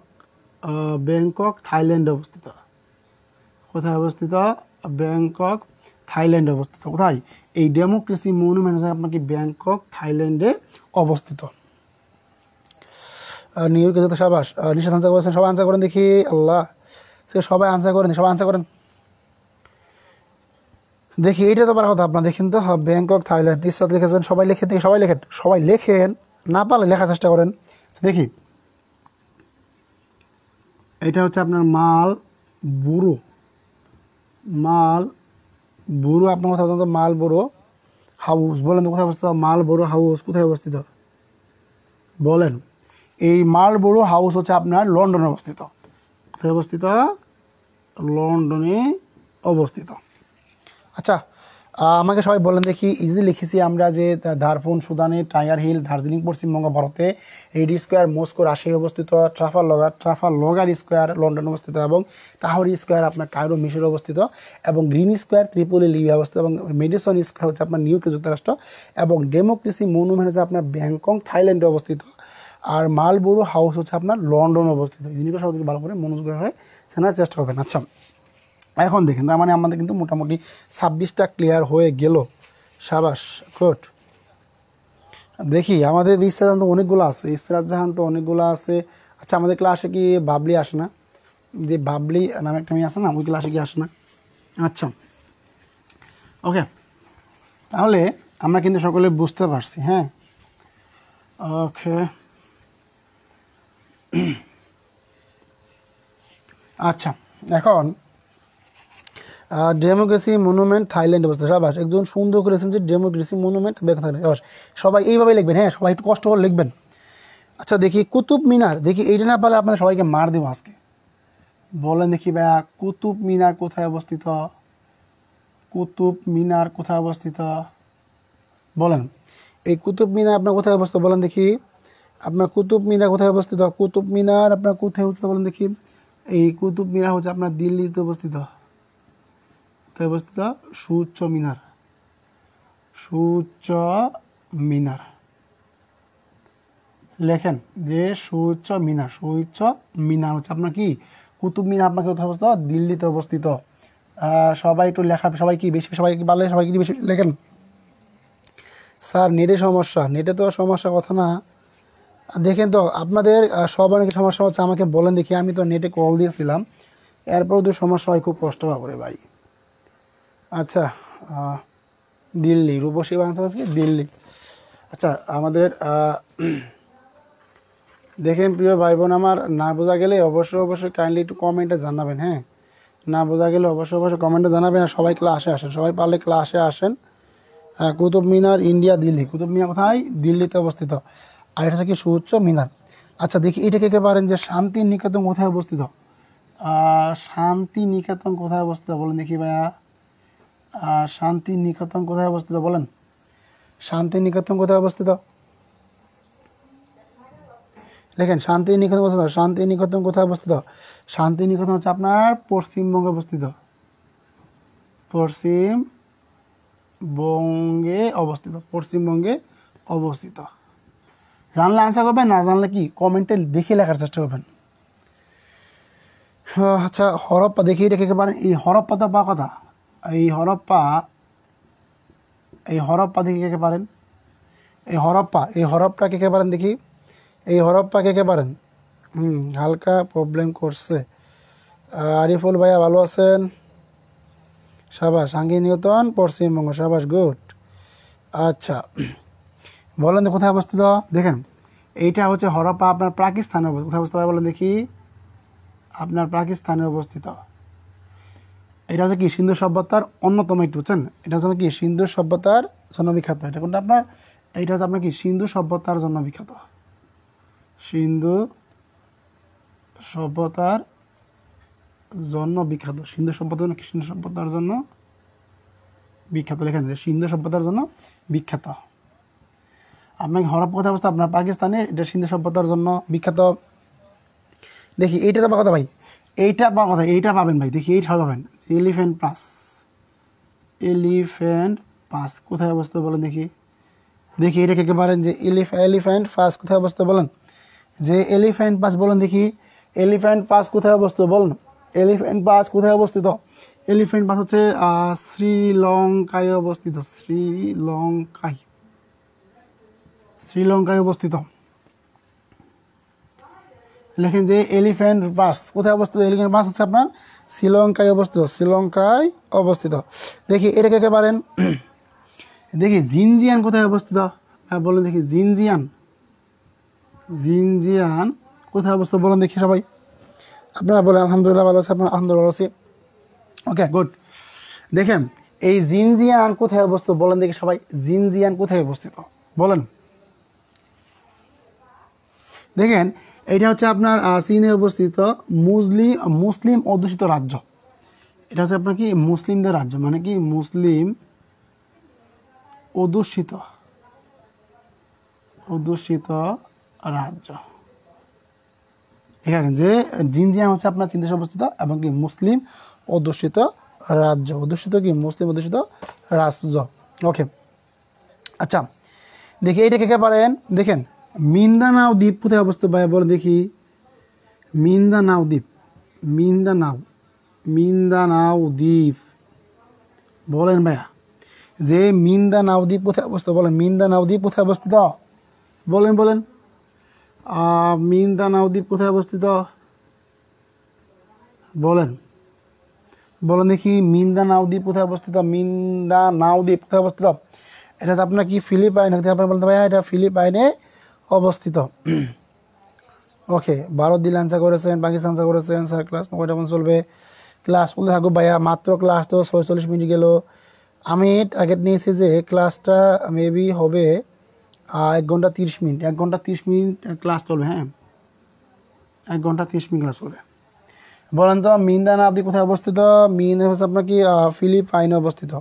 ব্যাংকক থাইল্যান্ডে অবস্থিত। কোথায় অবস্থিত? ব্যাংকক থাইল্যান্ডে অবস্থিত। কোথায়? এই ডেমোক্রেসি মনুমেন্ট হচ্ছে আপনার কি ব্যাংকক থাইল্যান্ডে অবস্থিত। নিউ ইয়র্কে যত সাবাস নিশাদ আনসার করেছেন, সবাই আনসার করেন দেখি। আল্লাহ, সবাই আনসার করেন, সবাই আনসার করেন দেখি। এইটা তো পারার কথা আপনার, দেখেন তো ব্যাংকক থাইল্যান্ড ইসরাত লিখেছেন, সবাই লেখেন দেখি, সবাই লেখেন, সবাই লেখেন, না পারলে লেখার চেষ্টা করেন দেখি। এটা হচ্ছে আপনার মাল বুড়ো, মাল বুড়ো আপনার কোথায় অবস্থিত? মাল বুড়ো হাউস। বলেন তো কোথায় অবস্থিত? মাল বুড়ো হাউস কোথায় অবস্থিত বলেন? এই মাল বুড়ো হাউস হচ্ছে আপনার লন্ডনে অবস্থিত। কোথায় অবস্থিত? লন্ডনে অবস্থিত। আচ্ছা, আমাকে সবাই বলেন দেখি, ইজি লিখেছি আমরা যে দারফুন সুদানে, টাইগার হিল দার্জিলিং পশ্চিমবঙ্গ ভারতে, রেড স্কোয়ার মস্কো রাশিয়ায় অবস্থিত, ট্রাফালগার স্কোয়ার লন্ডনে অবস্থিত, এবং তাহরি স্কোয়ার আপনার কায়রো মিশরে অবস্থিত, এবং গ্রিন স্কোয়ার ত্রিপোলি লিবিয়া অবস্থিত, এবং মেডিসন স্কোয়ার হচ্ছে আপনার নিউ ইয়র্ক যুক্তরাষ্ট্র, এবং ডেমোক্রেসি মনুমেন্ট হচ্ছে আপনার ব্যাংকক থাইল্যান্ডে অবস্থিত, আর মালবোরো হাউস হচ্ছে আপনার লন্ডনে অবস্থিত। এই জিনিসগুলো সব ভালো করে মনোযোগ করে শোনার চেষ্টা করবেন। আচ্ছা, এখন দেখেন, তার মানে আমাদের কিন্তু মোটামুটি 26টা ক্লিয়ার হয়ে গেল। সাবাস, গুড। দেখি আমাদের ইসরাত জাহান তো অনেকগুলো আছে, ইসরাত জাহান তো অনেকগুলো আছে। আচ্ছা, আমাদের ক্লাসে কি বাবলি আসে না? যে বাবলি নামে একটা মেয়ে আসে না, ওই ক্লাসে কি আসে না? আচ্ছা, ওকে, তাহলে আমরা কিন্তু সকলে বুঝতে পারছি। হ্যাঁ, ওকে। আচ্ছা, এখন ডেমোক্রেসি মনুমেন্ট থাইল্যান্ড অবস্থা। সাবাস, একজন সুন্দর করেছেন যে ডেমোক্রেসি মনুমেন্ট থাইল্যান্ড। সাবাস, সবাই এইভাবে লিখবেন। হ্যাঁ, সবাই একটু কষ্ট করে লিখবেন। আচ্ছা, দেখি কুতুব মিনার, দেখি এইটা না পারলে আপনাদের সবাইকে মার দেবো আজকে। বলেন দেখি ভাইয়া, কুতুব মিনার কোথায় অবস্থিত? কুতুব মিনার কোথায় অবস্থিত বলেন? এই কুতুব মিনার আপনার কোথায় অবস্থিত বলেন দেখি? আপনার কুতুব মিনার কোথায় অবস্থিত? কুতুব মিনার আপনার কোথায় অবস্থিত বলেন দেখি? এই কুতুব মিনার হচ্ছে আপনার দিল্লিতে অবস্থিত। কোথায় অবস্থিত? সুউচ্চ মিনার, সুউচ্চ মিনার লেখেন যে সুউচ্চ মিনার, সুউচ্চ মিনার হচ্ছে আপনার কি কুতুব মিনার আপনাকে কোথায় অবস্থিত? দিল্লিতে অবস্থিত। সবাই একটু লেখা, সবাই কি বেশি, সবাই কি পারলে সবাই কি বেশি লেখেন। স্যার নেটে সমস্যা, নেটে তো সমস্যা কথা না। দেখেন তো আপনাদের সব অনেক সমস্যা হচ্ছে, আমাকে বলেন দেখি। আমি তো নেটে কল দিয়েছিলাম, এরপরেও তো সমস্যা হয়, খুব কষ্ট পাবে ভাই। আচ্ছা, দিল্লি, রূপসী বাংলা আজকে দিল্লি। আচ্ছা, আমাদের দেখেন প্রিয় ভাই বোন আমার, না বোঝা গেলে অবশ্যই কাইন্ডলি একটু কমেন্টে জানাবেন। হ্যাঁ, না বোঝা গেলে অবশ্যই কমেন্টে জানাবেন। আর সবাই ক্লাসে আসেন, সবাই পারলে ক্লাসে আসেন। কুতুব মিনার ইন্ডিয়া দিল্লি, কুতুব মিনার কোথায়? দিল্লিতে অবস্থিত। আর এটা হচ্ছে কি সুউচ্চ মিনার। আচ্ছা, দেখি এটা কে পারেন যে শান্তি নিকেতন কোথায় অবস্থিত? শান্তি নিকেতন কোথায় অবস্থিত বলেন দেখি ভাইয়া? শান্তি নিকেতন কোথায় অবস্থিত বলেন? শান্তি নিকেতন কোথায় অবস্থিত লেখেন। শান্তি নিকেতন অবস্থিত, শান্তি নিকেতন কোথায় অবস্থিত? শান্তি নিকেতন হচ্ছে আপনার পশ্চিমবঙ্গে অবস্থিত, পশ্চিমবঙ্গে অবস্থিত, পশ্চিমবঙ্গে অবস্থিত। জানলে আনসার করবেন, না জানলে কি কমেন্টে দেখে লেখার চেষ্টা করবেন। আচ্ছা, হরপ্পা, দেখি এটা কে পারেন? এই হরপ্পা তো পাওয়া কথা, এই হরপ্পা, এই হরপ্পা দেখি কে পারেন? এই হরপ্পা, এই হরপ্পা কে পারেন দেখি? এই হরপ্পা কে পারেন? হালকা প্রবলেম করছে। আরিফুল ভাইয়া ভালো আছেন? সাবাস। শান্তিনিকেতন পশ্চিমবঙ্গ, সাবাস, গুড। আচ্ছা, বলেন তো কোথায় অবস্থিত? দেখেন, এইটা হচ্ছে হরপ্পা আপনার পাকিস্তানে অবস্থিত। কোথায় অবস্থিত বলেন দেখি? আপনার পাকিস্তানে অবস্থিত। এটা হচ্ছে কি সিন্ধু সভ্যতার অন্যতম একটু, বুঝছেন? এটা হচ্ছে কি সিন্ধু সভ্যতার জন্য বিখ্যাত। এটা কোনটা আপনার? এইটা হচ্ছে আপনার কি সিন্ধু সভ্যতার জন্য বিখ্যাত, সিন্ধু সভ্যতার জন্য বিখ্যাত। সিন্ধু সভ্যতার জন্য, সিন্ধু সভ্যতার জন্য বিখ্যাত লেখেন যে সিন্ধু সভ্যতার জন্য বিখ্যাত। আপনাকে হরপ্পা কোথায় অবস্থা? আপনার পাকিস্তানে, এটা সিন্ধু সভ্যতার জন্য বিখ্যাত। দেখি এইটা তো কথা ভাই, এইটা পাওয়া কথা, এইটা পাবেন ভাই। দেখি এইটা পাবেন, এলিফ্যান্ট পাস, এলিফ্যান্ট পাস কোথায় অবস্থিত বলেন দেখি? দেখি এটা কে পারেন যে এলিফ্যান্ট পাস কোথায় অবস্থিত বলেন? যে এলিফ্যান্ট পাস বলেন দেখি। এলিফ্যান্ট পাস কোথায় অবস্থিত বলুন? এলিফ্যান্ট পাস কোথায় অবস্থিত? এলিফ্যান্ট পাস হচ্ছে শ্রীলঙ্কায় অবস্থিত। শ্রীলঙ্কায় অবস্থিত। লেখেন যে এলিফ্যান্ট পাস কোথায় অবস্থিত? এলিফ্যান্ট পাস হচ্ছে আপনার শ্রীলঙ্কায় অবস্থিত। শ্রীলঙ্কায় অবস্থিত। দেখি এটা কে পারেন? দেখি জিনজিয়ান কোথায় অবস্থিত? বলেন দেখি জিনজিয়ান কোথায় অবস্থিত বলেন দেখি সবাই। আপনারা বলেন আলহামদুলিল্লাহ ভালো আছে, আপনার আলহামদুলিল্লাহ ভালো আছি। Okay good. দেখেন এই জিনজিয়ান কোথায় অবস্থিত বলেন দেখি সবাই। জিনজিয়ান কোথায় অবস্থিত বলেন। দেখেন এটা হচ্ছে আপনার চীনে অবস্থিত মুসলিম অধ্যুষিত রাজ্য। এটা হচ্ছে আপনার কি মুসলিমদের রাজ্য, মানে কি মুসলিম অধ্যুষিত রাজ্য। ঠিক আছে, যে জিনজিয়াং হচ্ছে আপনার চীন দেশে অবস্থিত এবং কি মুসলিম অধ্যুষিত রাজ্য। অধ্যুষিত কি মুসলিম অধ্যুষিত রাজ্য। ওকে আচ্ছা দেখি এইটা কে পারেন? দেখেন মিন্দানাও দ্বীপ কোথায় অবস্থিত ভাইয়া বলে দেখি। মিন্দানাও দ্বীপ বলেন ভাইয়া, যে মিন্দানাও দ্বীপ কোথায় অবস্থিত বলেন। মিন্দানাও দ্বীপ কোথায় অবস্থিত বলেন। মিন্দানাও দ্বীপ কোথায় অবস্থিত বলেন দেখি। মিন্দানাও দ্বীপ কোথায় অবস্থিত? মিন্দানাও দ্বীপ কোথায় অবস্থিত? এটা হচ্ছে আপনার কি ফিলিপাইন। আপনার বলতে ভাইয়া এটা ফিলিপাইনে অবস্থিত। ওকে ভারত দিল আনসার করেছেন, পাকিস্তান আনসার করেছেন। স্যার ক্লাস কয়টা চলবে? ক্লাস বলতে থাকবো ভাইয়া, মাত্র ক্লাস তো 46 মিনিট গেল। আমি টার্গেট নিয়েছি যে ক্লাসটা মেবি হবে 1 ঘন্টা 30 মিনিট। 1 ঘন্টা 30 মিনিট ক্লাস চলবে। হ্যাঁ 1 ঘন্টা 30 মিনিট ক্লাস চলবে। বলেন তো মিন্দানাও দ্বীপ কোথায় অবস্থিত? মিন্দানা হচ্ছে আপনার কি ফিলিপাইনে অবস্থিত।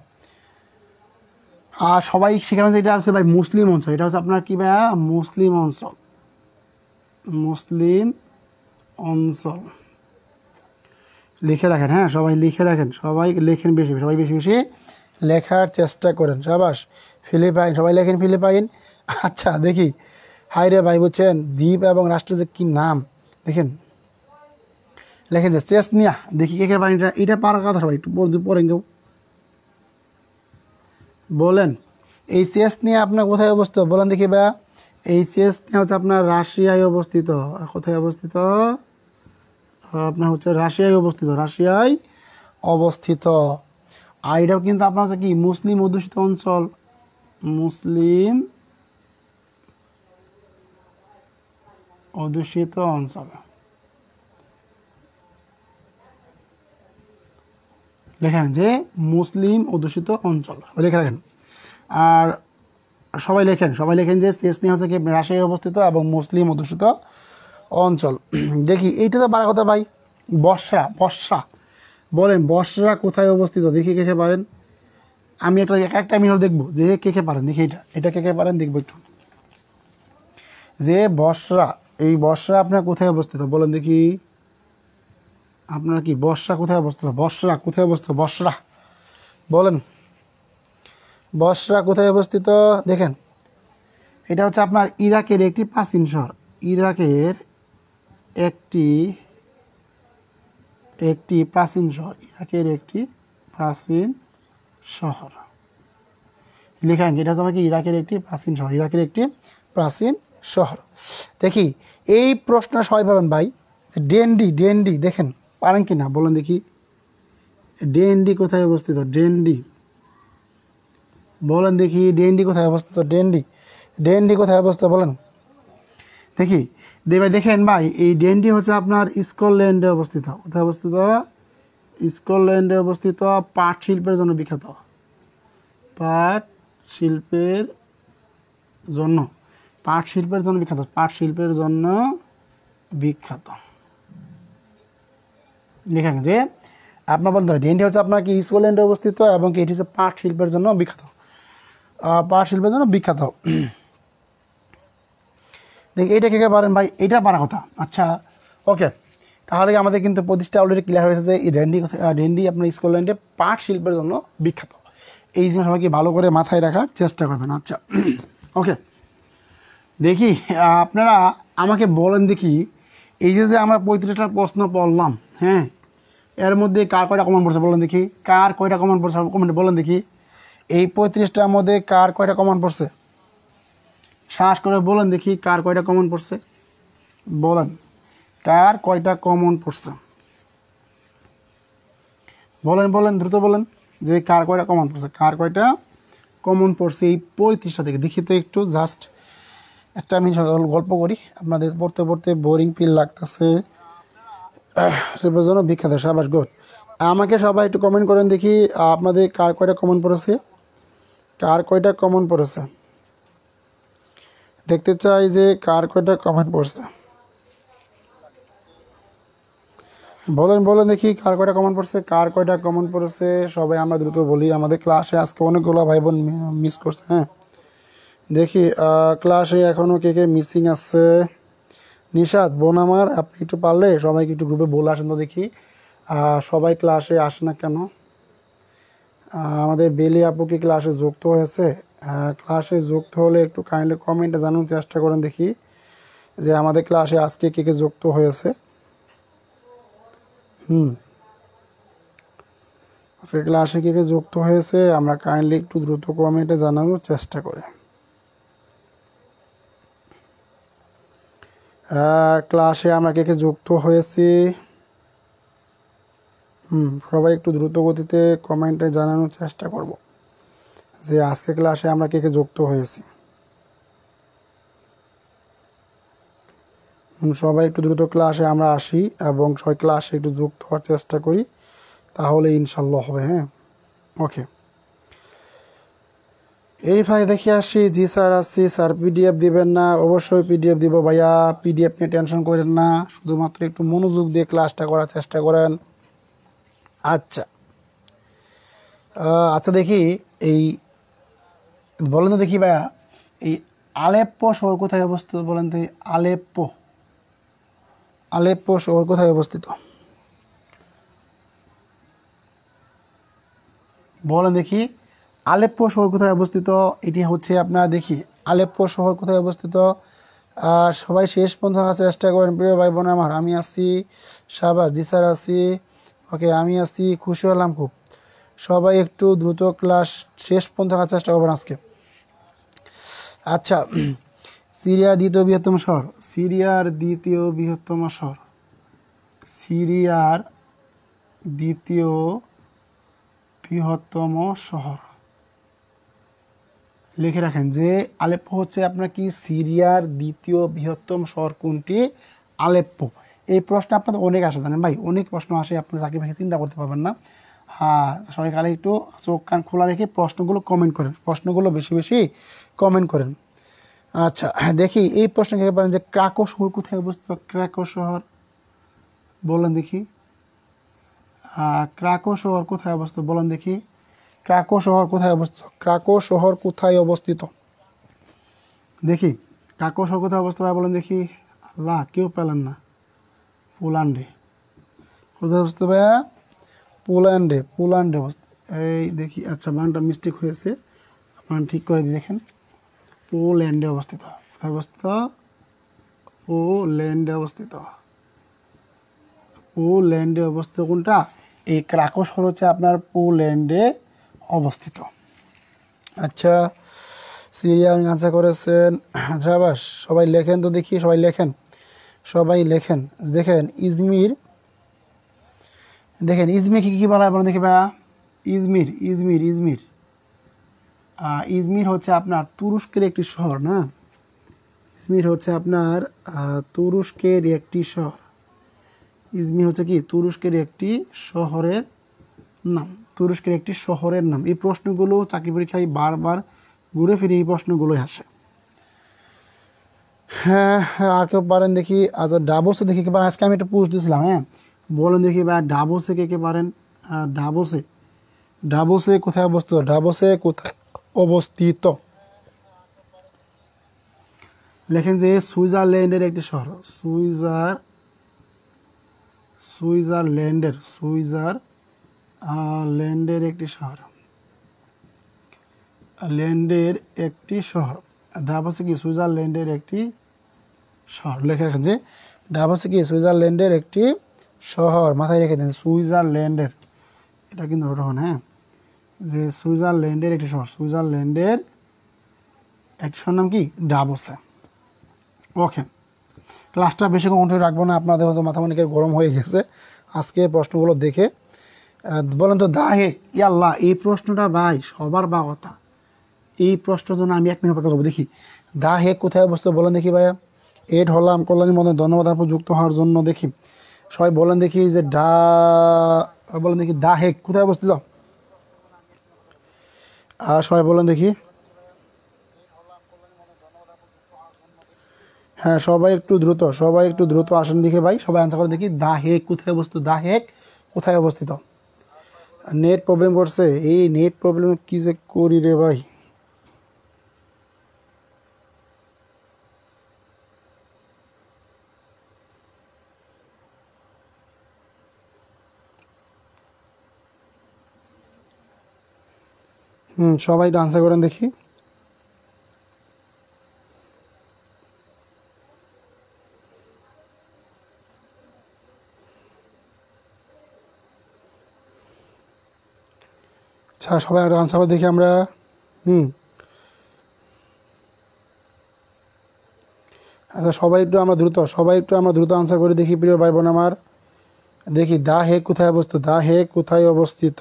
আর সবাই সেখানে যেটা আছে ভাই মুসলিম অঞ্চল। এটা হচ্ছে আপনার কি ভাইয়া মুসলিম অঞ্চল লিখে রাখেন। হ্যাঁ সবাই লিখে রাখেন, সবাই লেখেন বেশি, সবাই বেশি বেশি লেখার চেষ্টা করেন। সাবাস ফিলিপাইন, সবাই লেখেন ফিলিপাইন। আচ্ছা দেখি হাই রে ভাই বুঝছেন দ্বীপ এবং রাষ্ট্রের যে কী নাম দেখেন, লেখেন যে চেসনিয়া। দেখি কে পারেন এটা পারার কথা সবাই একটু পড়েন কেউ বলেন। এই চেসনিয়া আপনার কোথায় অবস্থিত বলেন দেখি ভাইয়া। এই চেসনিয়া হচ্ছে আপনার রাশিয়ায় অবস্থিত। কোথায় অবস্থিত? আপনার হচ্ছে রাশিয়ায় অবস্থিত। আর এটাও কিন্তু আপনার হচ্ছে কি মুসলিম অধ্যুষিত অঞ্চল। লেখেন যে মুসলিম অধ্যুষিত অঞ্চল, সবাই লিখে রাখেন। আর সবাই লেখেন যে চেচনিয়া হচ্ছে কি রাশিয়ায় অবস্থিত এবং মুসলিম অধ্যুষিত অঞ্চল। দেখি এইটা তো বাড়া কথা ভাই। বসরা বলেন বসরা কোথায় অবস্থিত দেখি কে পারেন। আমি একটা মিনিট দেখবো যে কে পারেন। দেখি এটা কে পারেন দেখবো একটু। যে এই বসরা আপনার কোথায় অবস্থিত বলেন দেখি। আপনার কি বসরা কোথায় অবস্থিত? বসরা বলেন বসরা কোথায় অবস্থিত? দেখেন এটা হচ্ছে আপনার ইরাকের একটি প্রাচীন শহর। ইরাকের একটি প্রাচীন শহর। লেখা এটা হচ্ছে কি ইরাকের একটি প্রাচীন শহর। দেখি এই প্রশ্ন সবাই পাবেন ভাই। ডেন্ডি দেখেন পারেন কি না বলেন দেখি। ডেন্ডি কোথায় অবস্থিত? বলেন দেখি ডেন্ডি কোথায় অবস্থিত? ডেন্ডি কোথায় অবস্থিত বলেন দেখি। ভাই দেখেন ভাই এই ডেন্ডি হচ্ছে আপনার স্কটল্যান্ডে অবস্থিত। কোথায় অবস্থিত? স্কটল্যান্ডে অবস্থিত। পাট শিল্পের জন্য বিখ্যাত। পাট শিল্পের জন্য বিখ্যাত। লেখেন যে আপনার বলতে হয় ডেন্ডি হচ্ছে আপনার কি স্কটল্যান্ডে অবস্থিত এবং এটি হচ্ছে পাট শিল্পের জন্য বিখ্যাত। দেখি এইটা কে পারেন ভাই। এটা পারা কথা। আচ্ছা ওকে তাহলে আমাদের কিন্তু প্রতিষ্ঠা অলরেডি ক্লিয়ার হয়েছে যে এই ডেন্ডি আপনার স্কটল্যান্ডে পাট শিল্পের জন্য বিখ্যাত। এই জিনিস সবাইকে ভালো করে মাথায় রাখার চেষ্টা করবেন। আচ্ছা ওকে দেখি আপনারা আমাকে বলেন দেখি এই যে আমরা 35টা প্রশ্ন পড়লাম, হ্যাঁ, এর মধ্যে কার কয়টা কমন পড়ছে বলেন দেখি, কার কয়টা কমন পড়ছে কমেন্টে বলেন দেখি। এই 35টার মধ্যে কার কয়টা কমন পড়ছে, সাহস করে বলেন দেখি কার কয়টা কমন পড়ছে, বলেন কার কয়টা কমন পড়ছে, বলেন বলেন দ্রুত বলেন যে কার কয়টা কমন পড়ছে, কার কয়টা কমন পড়ছে এই 35টা থেকে। দেখি তো একটু জাস্ট একটা আমি গল্প করি, আপনাদের পড়তে পড়তে বোরিং ফিল লাগতেছে, সেটার জন্য বিখ্যাত সাবাস গুড। আমাকে সবাই একটু কমেন্ট করেন দেখি আপনাদের কার কয়টা কমন পড়েছে, কার কয়টা কমন পড়েছে, দেখতে চাই যে কার কয়টা কমন পড়ছে, বলেন বলেন দেখি কার কয়টা কমন পড়ছে, কার কয়টা কমন পড়েছে সবাই আমরা দ্রুত বলি। আমাদের ক্লাসে আজকে অনেকগুলো ভাই বোন মিস করছে, হ্যাঁ দেখি ক্লাসে এখনও কে কে মিসিং আছে। নিশাদ বোন আমার, আপনি একটু পারলে সবাইকে একটু গ্রুপে বলে আসেন তো দেখি সবাই ক্লাসে আসে না কেন। আমাদের বেলি আপু কি ক্লাসে যুক্ত হয়েছে, ক্লাসে যুক্ত হলে একটু কাইন্ডলি কমেন্টে জানানোর চেষ্টা করেন দেখি যে আমাদের ক্লাসে আজকে কে কে যুক্ত হয়েছে। আজকে ক্লাসে কে কে যুক্ত হয়েছে আমরা কাইন্ডলি একটু দ্রুত কমেন্টে জানানোর চেষ্টা করি। ক্লাসে আমরা কে কে যুক্ত হয়েছি, সবাই একটু দ্রুত গতিতে কমেন্টে জানানোর চেষ্টা করব যে আজকে ক্লাসে আমরা কে কে যুক্ত হয়েছি। সবাই একটু দ্রুত ক্লাসে আমরা আসি এবং সবাই ক্লাসে একটু যুক্ত হওয়ার চেষ্টা করি, তাহলে ইনশাল্লাহ হবে। হ্যাঁ ওকে, এই ভাই দেখে আসি। জি স্যার আসছি স্যার, পিডিএফ দিবেন না? অবশ্যই পিডিএফ দিব ভাইয়া, পিডিএফ নিয়ে টেনশন করেন না, শুধুমাত্র একটু মনোযোগ দিয়ে ক্লাসটা করার চেষ্টা করেন। আচ্ছা আচ্ছা দেখি এই বলেন তো দেখি ভাইয়া, এই আলেপ্পো শহর কোথায় অবস্থিত বলেন তো? আলেপ্পো, আলেপ্পো শহর কোথায় অবস্থিত বলেন দেখি। আলেপ্পো শহর কোথায় অবস্থিত? এটি হচ্ছে আপনার দেখি আলেপ্পো শহর কোথায় অবস্থিত। সবাই শেষ পর্যন্ত থাকার চেষ্টা করেন প্রিয় ভাই বোন আমার। আমি আসছি, সাবাস, জি স্যার আসছি, ওকে আমি আসছি, খুশি হলাম খুব। সবাই একটু দ্রুত ক্লাস শেষ পর্যন্ত থাকার চেষ্টা করবেন আজকে। আচ্ছা, সিরিয়ার দ্বিতীয় বৃহত্তম শহর, সিরিয়ার দ্বিতীয় বৃহত্তম শহর, সিরিয়ার দ্বিতীয় বৃহত্তম শহর লিখে রাখেন যে আলেপ্পো হচ্ছে আপনার কি সিরিয়ার দ্বিতীয় বৃহত্তম শহর কোনটি? আলেপ্পো। এই প্রশ্ন আপনাদের অনেক আসে জানেন ভাই, অনেক প্রশ্ন আসে, আপনি চাকরি বাকরি চিন্তা করতে পারবেন না। হ্যাঁ সবাই খালি একটু চোখ কান খোলা রেখে প্রশ্নগুলো কমেন্ট করেন, প্রশ্নগুলো বেশি বেশি কমেন্ট করেন। আচ্ছা দেখি এই প্রশ্ন কে পারেন যে ক্রাকো শহর কোথায় অবস্থিত? ক্রাকো শহর বলেন দেখি, ক্রাকো শহর কোথায় অবস্থিত বলেন দেখি, ক্রাকো শহর কোথায় অবস্থিত? ক্রাকো শহর কোথায় অবস্থিত দেখি, ক্রাকো শহর কোথায় অবস্থিত বলেন দেখি। আল্লাহ কেউ পেলেন না। পোল্যান্ডে। কোথায় অবস্থিত ভাইয়া? পোল্যান্ডে, পোল্যান্ডে অবস্থিত। এই দেখি, আচ্ছা বানটা মিস্টেক হয়েছে, বান ঠিক করে দিই দেখেন। পোল্যান্ডে অবস্থিত। কোথায় অবস্থিত? পোল্যান্ডে অবস্থিত। পোল্যান্ডে অবস্থিত কোনটা? এই ক্রাকো শহর হচ্ছে আপনার পোল্যান্ডে অবস্থিত। আচ্ছা সিরিয়া আনসার করেছেন, সাবাস, সবাই লেখেন তো দেখি, সবাই লেখেন, সবাই লেখেন। দেখেন ইজমির, দেখেন ইজমির কী বলা হয় বলেন দেখি ভাইয়া। ইজমির, ইজমির, ইজমির, ইজমির হচ্ছে আপনার তুরস্কের একটি শহর না? ইজমির হচ্ছে আপনার তুরস্কের একটি শহর। ইজমির হচ্ছে কি তুরস্কের একটি শহরের নাম, তুরস্কের একটি শহরের নাম। এই প্রশ্নগুলো চাকরি পরীক্ষায় বারবার ঘুরে ফিরে এই প্রশ্নগুলোই আসে। হ্যাঁ আর কেউ পারেন দেখি। আচ্ছা ডাবোসে দেখি কে পারেন, আজকে আমি একটা পোস্ট দিয়েছিলাম, হ্যাঁ বলেন দেখি ভাই ডাবোসে কে পারেন? ডাবোসে, ডাবোসে কোথায় অবস্থিত? ডাবোসে কোথায় অবস্থিত লেখেন যে সুইজারল্যান্ডের একটি শহর, সুইজারল্যান্ডের, সুইজারল্যান্ডের একটি শহর, ল্যান্ডের একটি শহর। ডাবোসে কি সুইজারল্যান্ডের একটি শহর লিখে রাখেন যে ডাভোস কি সুইজারল্যান্ডের একটি শহর, মাথায় রেখে দিন সুইজারল্যান্ডের, এটা কিন্তু ওটা হ্যাঁ, যে সুইজারল্যান্ডের একটি শহর, সুইজারল্যান্ডের একটি শহর নাম কি ডাভোসে। ওকে, ক্লাসটা বেশি কন্টিনিউ রাখবো না, আপনাদের হয়তো মাথা অনেকের গরম হয়ে গেছে আজকে প্রশ্নগুলো দেখে। বলেন তো দা হেক, ইয়াল্লাহ এই প্রশ্নটা ভাই সবার বা কথা, এই প্রশ্নের জন্য আমি 1 মিনিট অপেক্ষা করবো। দেখি দা হেক কোথায় অবস্থিত বলেন দেখি ভাইয়া। এড হলাম কল্যাণী মধ্যে, ধন্যবাদ আপু যুক্ত হওয়ার জন্য। দেখি সবাই বলেন দেখি যে বলেন দেখি দা হেক কোথায় অবস্থিত, সবাই বলেন দেখি। হ্যাঁ সবাই একটু দ্রুত আসেন দেখি ভাই, সবাই আনসার করে দেখি দা হেক কোথায় অবস্থিত, দা হেক কোথায় অবস্থিত। নেট প্রবলেম করছে, এই নেট প্রবলেম কি যে করি রে ভাই। সবাই একটু আনসার করেন দেখি। আচ্ছা সবাই একটু আনসার করে দেখি আমরা। আচ্ছা সবাই একটু আমরা দ্রুত আনসার করে দেখি প্রিয় ভাই বোন আমার। দেখি দা হেক কোথায় অবস্থিত, দা হেক কোথায় অবস্থিত,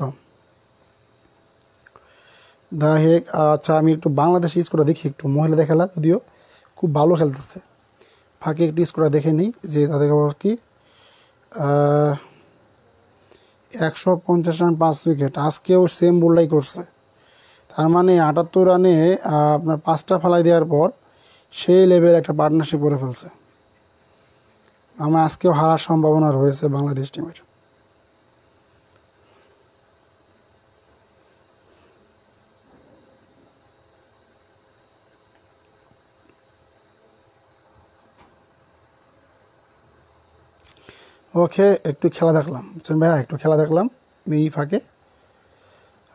দা হেক। আচ্ছা আমি একটু বাংলাদেশ স্কোরটা দেখি, একটু মহিলাদের খেলা যদিও খুব ভালো খেলতেছে, ফাঁকে একটু স্কোরটা দেখে নিই যে তাদের খবর কি। 150 রান 5 উইকেট, আজকেও সেম বোল্ডাই করছে, তার মানে 78 রানে আপনার 5টা ফেলাই দেওয়ার পর সেই লেভেল একটা পার্টনারশিপ করে ফেলছে। আমরা আজকেও হারার সম্ভাবনা রয়েছে বাংলাদেশ টিমের। ওকে একটু খেলা দেখলাম, বুঝছেন ভাইয়া, একটু খেলা দেখলাম এই ফাঁকে।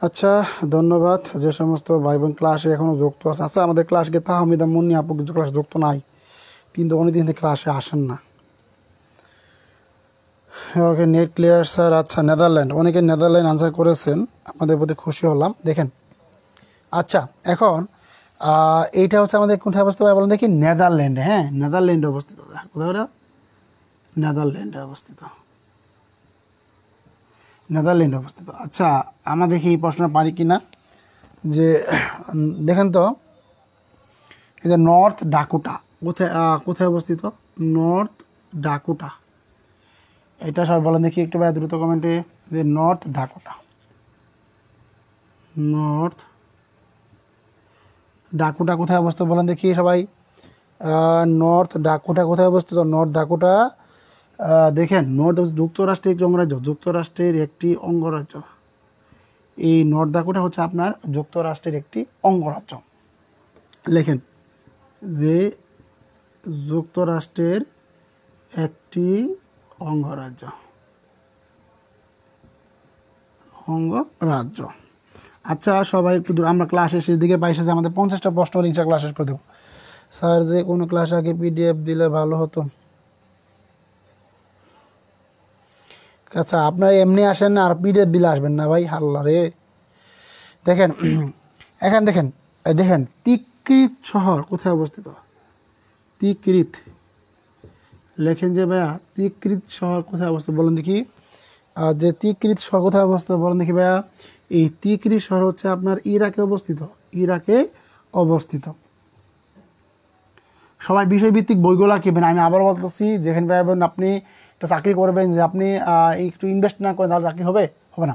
আচ্ছা ধন্যবাদ যে সমস্ত ভাই বোন ক্লাসে এখনও যুক্ত আছে। আচ্ছা আমাদের ক্লাসকে তাহমিদা মুন্নি আপু কিছু ক্লাস যুক্ত নাই, কিন্তু অনেকদিন থেকে ক্লাসে আসেন না। ওকে নেট ক্লিয়ার স্যার। আচ্ছা নেদারল্যান্ড, অনেকে নেদারল্যান্ড আনসার করেছেন, আপনাদের প্রতি খুশি হলাম। দেখেন আচ্ছা এখন এইটা হচ্ছে আমাদের কোথায় অবস্থিত ভাই বলেন দেখি, নেদারল্যান্ডে। হ্যাঁ নেদারল্যান্ডে অবস্থিত, কোথায় ওটা, নেদারল্যান্ডে অবস্থিত, নেদারল্যান্ডে অবস্থিত। আচ্ছা আমরা দেখি এই প্রশ্নটা পারি কি না, যে দেখেন তো এই যে নর্থ ডাকোটা কোথায় কোথায় অবস্থিত, নর্থ ডাকোটা, এটা সবাই বলেন দেখি একটু ভাই দ্রুত কমেন্টে, যে নর্থ ডাকোটা, নর্থ ডাকোটা কোথায় অবস্থিত বলেন দেখি সবাই। নর্থ ডাকোটা কোথায় অবস্থিত, নর্থ ডাকোটা দেখেন নর্থ যুক্তরাষ্ট্রের একটি অঙ্গরাজ্য, যুক্তরাষ্ট্রের একটি অঙ্গরাজ্য, এই নর্থ ডাকোটা হচ্ছে আপনার যুক্তরাষ্ট্রের একটি অঙ্গরাজ্য। লেখেন যে যুক্তরাষ্ট্রের একটি অঙ্গরাজ্য, অঙ্গরাজ্য। আচ্ছা সবাই একটু আমরা ক্লাস শেষের দিকে পাইছে যে আমাদের 50টা প্রশ্ন লিঙ্কটা ক্লাস শেষ করে দেবো। স্যার যে কোনো ক্লাস আগে পিডিএফ দিলে ভালো হতো। আচ্ছা আপনারা এমনি আসেন না আর পিডিএফ দিলে আসবেন না ভাই, হাল্লা রে। দেখেন এখানে দেখেন দেখেন তিকৃত শহর কোথায় অবস্থিত, তিকৃত, লেখেন যে ভাইয়া তিকৃত শহর কোথায় অবস্থিত বলেন দেখি। যে তিকৃত শহর কোথায় অবস্থিত বলেন দেখি ভাইয়া। এই তিকৃত শহর হচ্ছে আপনার ইরাকে অবস্থিত, ইরাকে অবস্থিত। সবাই বিষয়ভিত্তিক বইগুলো কিনবেন, আমি আবার বলতেছি যেখানে ভাবেন আপনি একটা চাকরি করবেন, যে আপনি একটু ইনভেস্ট না করেন তাহলে চাকরি হবে না।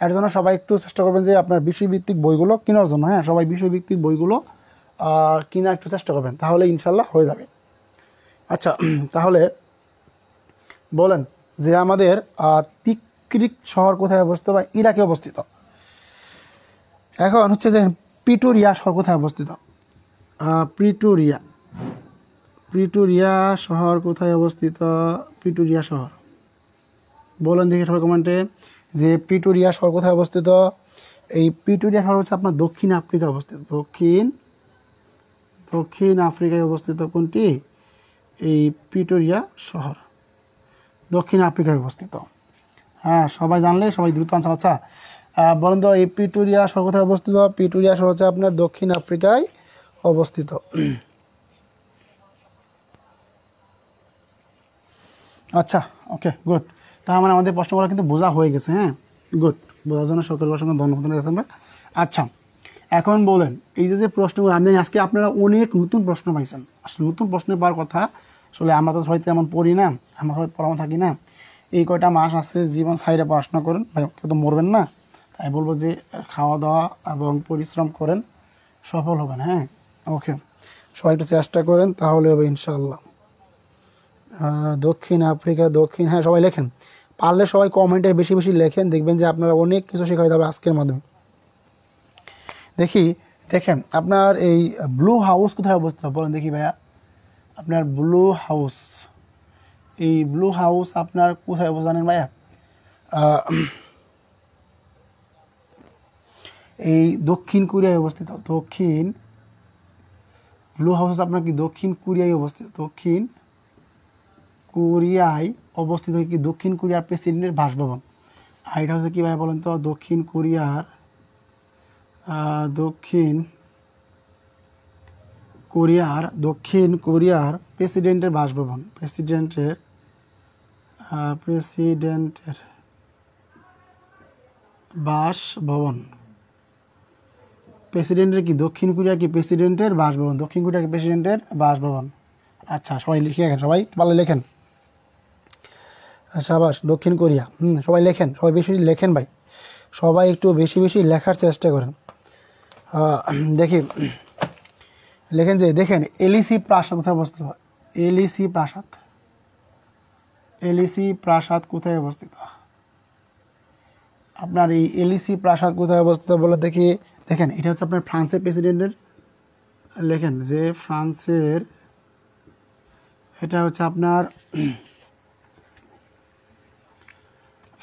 এর জন্য সবাই একটু চেষ্টা করবেন যে আপনার বিষয়ভিত্তিক বইগুলো কেনার জন্য। হ্যাঁ সবাই বিষয়ভিত্তিক বইগুলো কেনার একটু চেষ্টা করবেন, তাহলে ইনশাল্লাহ হয়ে যাবে। আচ্ছা তাহলে বলেন যে আমাদের তিকরিত শহর কোথায় অবস্থিত বা ইরাকে অবস্থিত। এখন হচ্ছে যে প্রিটোরিয়া শহর কোথায় অবস্থিত, প্রিটোরিয়া, প্রিটোরিয়া শহর কোথায় অবস্থিত, প্রিটোরিয়া শহর বলেন দেখি সবাই কমেন্টে, যে প্রিটোরিয়া শহর কোথায় অবস্থিত। এই প্রিটোরিয়া শহর হচ্ছে আপনার দক্ষিণ আফ্রিকায় অবস্থিত, দক্ষিণ আফ্রিকায় অবস্থিত। কোনটি, এই প্রিটোরিয়া শহর দক্ষিণ আফ্রিকায় অবস্থিত। হ্যাঁ, সবাই জানলে সবাই দ্রুত আনসার। আচ্ছা, বলেন তো এই প্রিটোরিয়া শহর কোথায় অবস্থিত? প্রিটোরিয়া শহর হচ্ছে আপনার দক্ষিণ আফ্রিকায় অবস্থিত। আচ্ছা, ওকে, গুড। তার মানে আমাদের প্রশ্নগুলো কিন্তু বোঝা হয়ে গেছে। হ্যাঁ, গুড। বোঝার জন্য সকলের সঙ্গে ধন্যবাদ জানাচ্ছি আমরা। আচ্ছা, এখন বলেন এই যে প্রশ্নগুলো আমি আজকে আপনারা অনেক নতুন প্রশ্ন পাইছেন। আসলে নতুন প্রশ্ন পাওয়ার কথা, আসলে আমরা তো সবাই তেমন পড়ি না, আমরা সবাই পড়ানো থাকি না। এই কয়টা মাস আছে জীবন সাইডে পড়াশোনা করেন, ভাই কেউ তো মরবেন না। তাই বলবো যে খাওয়া দাওয়া এবং পরিশ্রম করেন, সফল হবেন। হ্যাঁ, ওকে, সবাই একটু চেষ্টা করেন, তাহলে হবে ইনশাল্লাহ। দক্ষিণ আফ্রিকা, দক্ষিণ, হ্যাঁ সবাই লেখেন, পারলে সবাই কমেন্টে বেশি বেশি লেখেন, দেখবেন যে আপনারা অনেক কিছু শেখা যাবে আজকের মাধ্যমে। দেখেন আপনার এই ব্লু হাউস কোথায় অবস্থিত বলেন দেখি ভাইয়া। আপনার ব্লু হাউস, এই ব্লু হাউস আপনার কোথায় অবস্থিত জানেন ভাইয়া? এই দক্ষিণ কোরিয়ায় অবস্থিত। দক্ষিণ ব্লু হাউস আপনার কি দক্ষিণ কোরিয়ায় অবস্থিত। দক্ষিণ কোরিয়ায় অবস্থিত কি দক্ষিণ কোরিয়ার প্রেসিডেন্টের বাসভবন। আর এটা হচ্ছে কী ভাই বলেন তো? দক্ষিণ কোরিয়ার দক্ষিণ কোরিয়ার প্রেসিডেন্টের বাসভবন। প্রেসিডেন্টের বাসভবন। প্রেসিডেন্টের কি দক্ষিণ কোরিয়া কি প্রেসিডেন্টের বাসভবন। দক্ষিণ কোরিয়া কি প্রেসিডেন্টের বাসভবন। আচ্ছা, সবাই লিখে রাখেন, সবাই ভালো লেখেন। সাবাস, দক্ষিণ কোরিয়া। সবাই লেখেন, সবাই বেশি বেশি লেখেন ভাই, সবাই একটু বেশি বেশি লেখার চেষ্টা করেন। দেখি লেখেন যে, দেখেন এলিসি প্রাসাদ কোথায় অবস্থিত? এলিসি প্রাসাদ কোথায় অবস্থিত? আপনার এই এলিসি প্রাসাদ কোথায় অবস্থিত বলে দেখি। দেখেন এটা হচ্ছে আপনার ফ্রান্সের প্রেসিডেন্টের, লেখেন যে ফ্রান্সের, এটা হচ্ছে আপনার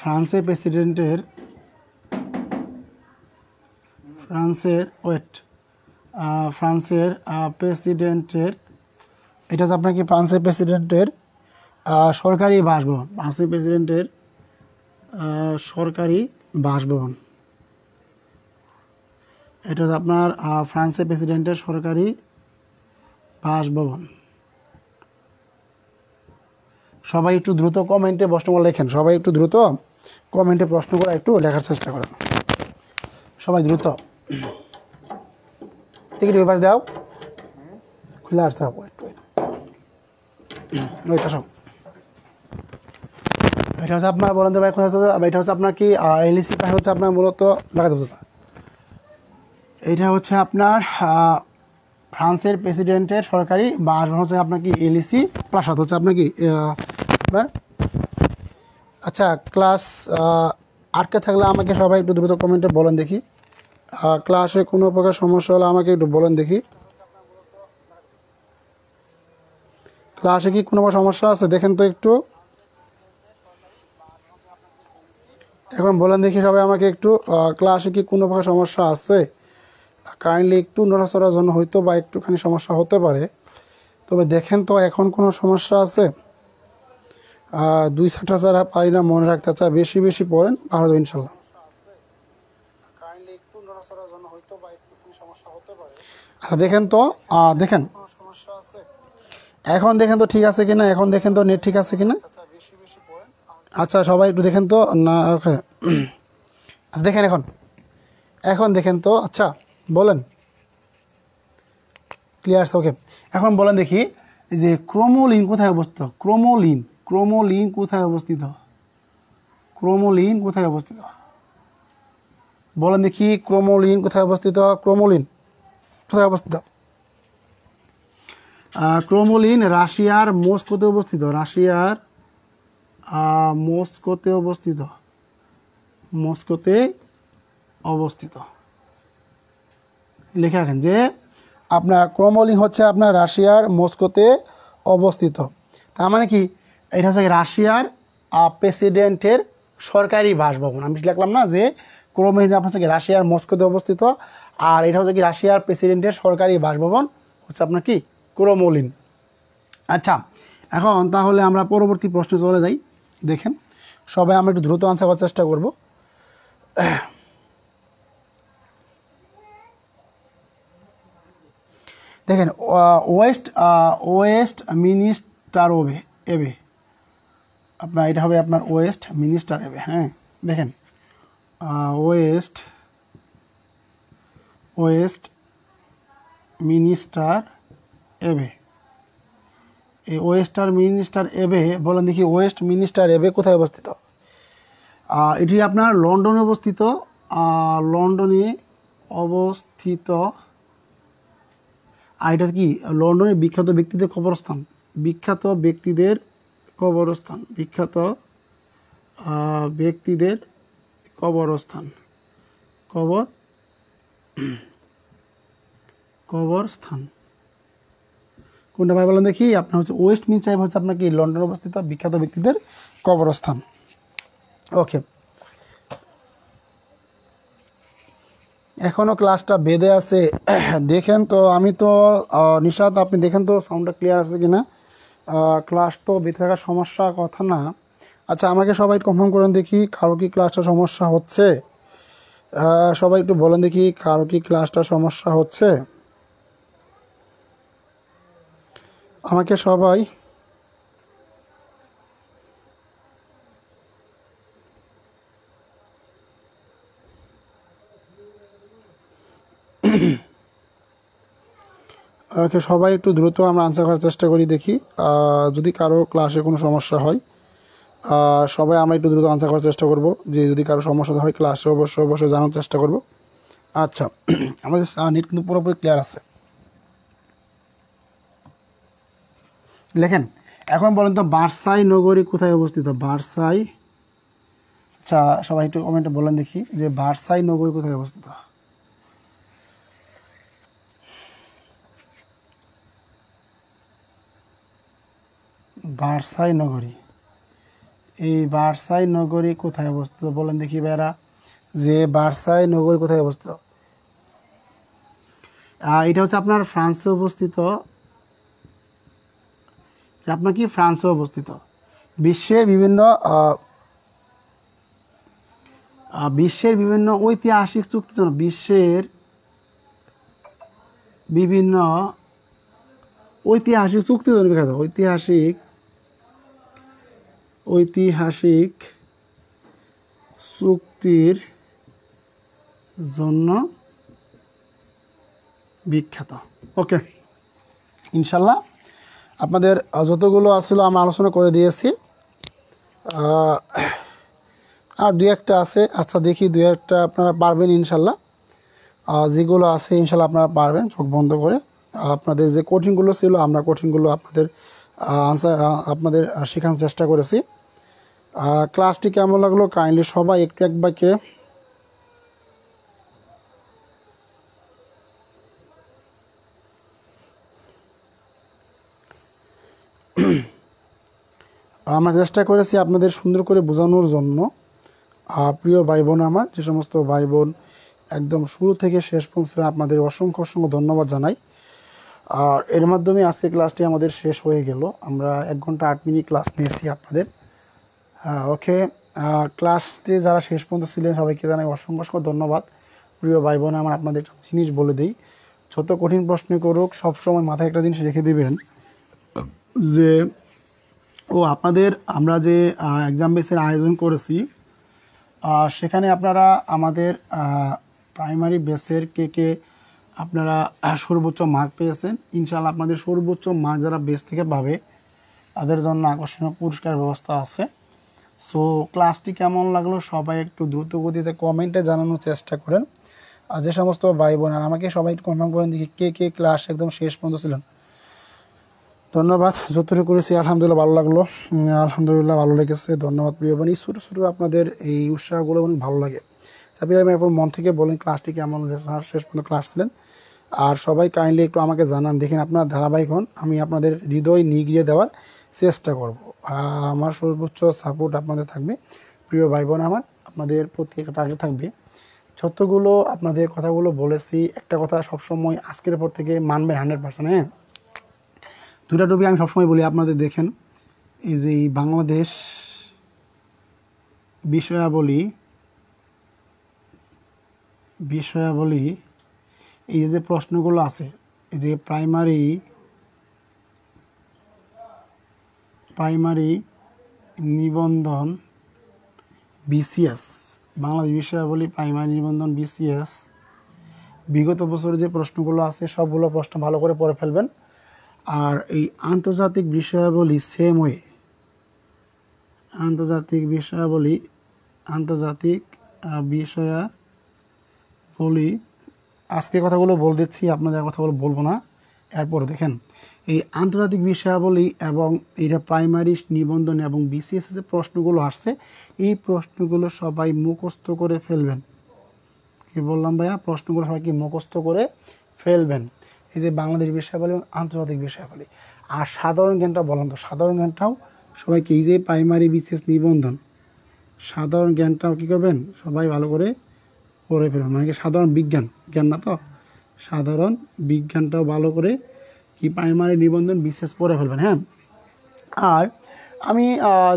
ফ্রান্সের প্রেসিডেন্টের, এটা হচ্ছে আপনার কি ফ্রান্সের প্রেসিডেন্টের সরকারি বাসভবন। ফ্রান্সের প্রেসিডেন্টের সরকারি বাসভবন, এটা হচ্ছে আপনার ফ্রান্সের প্রেসিডেন্টের সরকারি বাসভবন। সবাই একটু দ্রুত কমেন্টে প্রশ্নগুলো লেখেন, সবাই একটু দ্রুত কমেন্টে প্রশ্নগুলো একটু লেখার চেষ্টা করেন, সবাই দ্রুত। টিকিট এবার দাও, খুলে আসতে হবে একটু। ওইটা সব, এটা হচ্ছে আপনার বলেন তো ভাই কোথায় হচ্ছে? এটা হচ্ছে আপনার কি এলইসি প্রাসাদ হচ্ছে আপনার মূলত লাগাতে বলতে, এইটা হচ্ছে আপনার ফ্রান্সের প্রেসিডেন্টের সরকারি বাসভবন হচ্ছে আপনার কি এলইসি প্রাসাদ হচ্ছে আপনার কি আপনার। আচ্ছা, ক্লাস আটকে থাকলে আমাকে সবাই একটু দ্রুত কমেন্টে বলেন দেখি। ক্লাসে কোনো প্রকার সমস্যা হলে আমাকে একটু বলেন দেখি। ক্লাসে কি কোনো সমস্যা আছে দেখেন তো একটু, এখন বলেন দেখি সবাই আমাকে একটু। ক্লাসে কি কোনো প্রকার সমস্যা আছে? কাইন্ডলি একটু নড়াচড়ার জন্য হয়তো বা একটুখানি সমস্যা হতে পারে, তবে দেখেন তো এখন কোনো সমস্যা আছে? 2 ছাত্রা ছাড়া পারি না মনে রাখতে। চাই বেশি বেশি পড়েন, ভালো যাবে ইনশাল্লাহ। আচ্ছা দেখেন তো, দেখেন এখন দেখেন তো ঠিক আছে কিনা, এখন দেখেন তো নেট ঠিক আছে কিনা। আচ্ছা সবাই একটু দেখেন তো না। ওকে, আচ্ছা দেখেন এখন দেখেন তো। আচ্ছা বলেন, ক্লিয়ার? ওকে, এখন বলেন দেখি যে ক্রোমোলিন কোথায় অবস্থিত? ক্রোমোলিন কোথায় অবস্থিত? বলেন দেখি ক্রোমোলিন কোথায় অবস্থিত? ক্রোমোলিন রাশিয়ার মস্কোতে অবস্থিত। মস্কোতে অবস্থিত। লিখে রাখেন যে আপনার ক্রোমোলিন হচ্ছে আপনার রাশিয়ার মস্কোতে অবস্থিত। তার মানে কি এটা হচ্ছে রাশিয়ার প্রেসিডেন্টের সরকারি বাসভবন। আমি লিখলাম না যে ক্রোমোলিন আপনার হচ্ছে রাশিয়ার মস্কোতে অবস্থিত, আর এটা হচ্ছে কি রাশিয়ার প্রেসিডেন্টের সরকারি বাসভবন হচ্ছে আপনার কি ক্রোমোলিন। আচ্ছা এখন তাহলে আমরা পরবর্তী প্রশ্নে চলে যাই। দেখেন সবাই আমরা একটু দ্রুত আনসার করার চেষ্টা করব। দেখেন ওয়েস্ট মিনিস্টার এবে আপনার এটা হবে আপনার ওয়েস্ট মিনিস্টার এবে। হ্যাঁ দেখেন ওয়েস্ট মিনিস্টার এবে, এই ওয়েস্টার মিনিস্টার এবে বলেন দেখি ওয়েস্ট মিনিস্টার এবে কোথায় অবস্থিত? এটি আপনার লন্ডনে অবস্থিত। লন্ডনে অবস্থিত। আর এটা কি লন্ডনের বিখ্যাত ব্যক্তিদের কবরস্থান, বিখ্যাত ব্যক্তিদের কবরস্থান, বিখ্যাত ব্যক্তিদের কবরস্থান, কবরস্থান কোনটা ভাই বলেন দেখি? আপনার হচ্ছে ওয়েস্ট মিনিস্টার হচ্ছে আপনার কি লন্ডনে অবস্থিত বিখ্যাত ব্যক্তিদের কবরস্থান। ওকে, এখনও ক্লাসটা বেঁধে আছে দেখেন তো। আমি তো নিশাদ আপনি দেখেন তো সাউন্ডটা ক্লিয়ার আছে কিনা। ক্লাস তো বেঁধে থাকার সমস্যা কথা না। আচ্ছা আমাকে সবাই কনফার্ম করেন দেখি কারো কি ক্লাসটা সমস্যা হচ্ছে। সবাই একটু বলেন দেখি কারো কি ক্লাসটা সমস্যা হচ্ছে। আমাকে সবাই ওকে, সবাই একটু দ্রুত আমরা আনসার করার চেষ্টা করি দেখি। যদি কারো ক্লাসে কোনো সমস্যা হয় সবাই আমরা একটু দ্রুত আনসার করার চেষ্টা করব। যে যদি কারো সমস্যা হয় ক্লাসে অবশ্যই জানার চেষ্টা করব। আচ্ছা আমাদের নেট কিন্তু পুরোপুরি ক্লিয়ার আছে। লেখেন এখন বলেন তো ভার্সাই নগরী কোথায় অবস্থিত? ভার্সাই, আচ্ছা সবাই একটু কমেন্টে বলেন দেখি যে ভার্সাই নগরী কোথায় অবস্থিত? ভার্সাই নগরী, এই ভার্সাই নগরী কোথায় অবস্থিত বলেন দেখি ভাইরা, যে ভার্সাই নগরী কোথায় অবস্থিত? এটা হচ্ছে আপনার ফ্রান্সে অবস্থিত। আপনার কি ফ্রান্সে অবস্থিত। বিশ্বের বিভিন্ন ঐতিহাসিক চুক্তির জন্য, বিশ্বের বিভিন্ন ঐতিহাসিক চুক্তির জন্য বিখ্যাত, ঐতিহাসিক চুক্তির জন্য বিখ্যাত। ওকে ইনশাল্লাহ আপনাদের যতগুলো আসলে আমরা আলোচনা করে দিয়েছি। আর দুই একটা আছে, আচ্ছা দেখি দুই একটা আপনারা পারবেন ইনশাল্লাহ। যেগুলো আছে ইনশাল্লাহ আপনারা পারবেন চোখ বন্ধ করে। আপনাদের যে কঠিনগুলো ছিল আমরা কঠিনগুলো আপনাদের আনসার আপনাদের শেখানোর চেষ্টা করেছি। ক্লাসটি কেমন লাগলো কাইন্ডলি সবাই একটু একবারকে আমরা চেষ্টা করেছি আপনাদের সুন্দর করে বোঝানোর জন্য। প্রিয় ভাই বোন আমার, যে সমস্ত ভাই বোন একদম শুরু থেকে শেষ পর্যন্ত আপনাদের অসংখ্য ধন্যবাদ জানাই। আর এর মাধ্যমে আজকে ক্লাসটি আমাদের শেষ হয়ে গেল। আমরা 1 ঘন্টা 8 মিনিট ক্লাস নিয়েছি আপনাদের। ওকে, ক্লাসটি যারা শেষ পর্যন্ত ছিলেন সবাইকে জানাই অসংখ্য ধন্যবাদ। প্রিয় ভাই বোন আমার, আপনাদের একটা জিনিস বলে দিই, যত কঠিন প্রশ্ন করুক সবসময় মাথায় একটা জিনিস রেখে দিবেন যে আপনাদের আমরা যে এক্সাম বেসের আয়োজন করেছি সেখানে আপনারা আমাদের প্রাইমারি বেসের কে আপনারা সর্বোচ্চ মার্ক পেয়েছেন। ইনশাআল্লাহ আপনাদের সর্বোচ্চ মার্ক যারা বেস থেকে পাবে তাদের জন্য আকর্ষণীয় পুরস্কার ব্যবস্থা আছে। সো ক্লাসটি কেমন লাগলো সবাই একটু দ্রুত গতিতে কমেন্টে জানানোর চেষ্টা করেন। আর যে সমস্ত ভাই বোন আমাকে সবাই একটু কনফার্ম করেন দেখি কে ক্লাস একদম শেষ পর্যন্ত ছিলেন। ধন্যবাদ, যতটুকু করেছি আলহামদুলিল্লাহ ভালো লাগলো, আলহামদুলিল্লাহ ভালো লেগেছে। ধন্যবাদ প্রিয় বোন, এই ছোটো আপনাদের এই উৎসাহগুলো অনেক ভালো লাগে। সাবির আমি এরপর মন থেকে বলেন ক্লাসটি কেমন শেষ পর্যন্ত ক্লাস ছিলেন। আর সবাই কাইন্ডলি একটু আমাকে জানান। দেখেন আপনার ধারাবাহিক হন, আমি আপনাদের হৃদয় নিগড়িয়ে দেওয়ার চেষ্টা করব। আমার সর্বোচ্চ সাপোর্ট আপনাদের থাকবে। প্রিয় ভাই বোন আমার, আপনাদের প্রতি একটা টার্গেট থাকবে, যতগুলো আপনাদের কথাগুলো বলেছি একটা কথা সবসময় আজকের পর থেকে মানবেন 100%। হ্যাঁ, দুটা টপিক আমি সবসময় বলি আপনাদের, দেখেন এই যে বাংলাদেশ বিষয়াবলী এই যে প্রশ্নগুলো আছে, এই যে প্রাইমারি নিবন্ধন বিসিএস, বাংলাদেশ বিষয়াবলী প্রাইমারি নিবন্ধন বিসিএস বিগত বছরের যে প্রশ্নগুলো আছে সবগুলো প্রশ্ন ভালো করে পড়ে ফেলবেন। আর এই আন্তর্জাতিক বিষয়াবলী সেম ওয়ে, আন্তর্জাতিক বিষয়াবলী আজকে কথাগুলো বলে দিচ্ছি, আপনাদের কথাগুলো বলবো না। এরপরে দেখেন এই আন্তর্জাতিক বিষয়াবলী এবং এটা প্রাইমারি নিবন্ধন এবং বিসিএস যে প্রশ্নগুলো আসছে, এই প্রশ্নগুলো সবাই মুখস্থ করে ফেলবেন। কি বললাম ভাইয়া? প্রশ্নগুলো সবাইকে মুখস্থ করে ফেলবেন। এই যে বাংলাদেশ বিষয়াবলী এবং আন্তর্জাতিক বিষয়াবলী। আর সাধারণ জ্ঞানটা বললাম তো, সাধারণ জ্ঞানটাও সবাইকে, এই যে প্রাইমারি বিসিএস নিবন্ধন, সাধারণ জ্ঞানটাও কী করবেন সবাই ভালো করে পড়ে ফেলবেন। মানে কি সাধারণ বিজ্ঞান, জ্ঞান না তো, সাধারণ বিজ্ঞানটাও ভালো করে কি প্রাইমারি নিবন্ধন বিসিএস পড়ে ফেলবেন। হ্যাঁ, আর আমি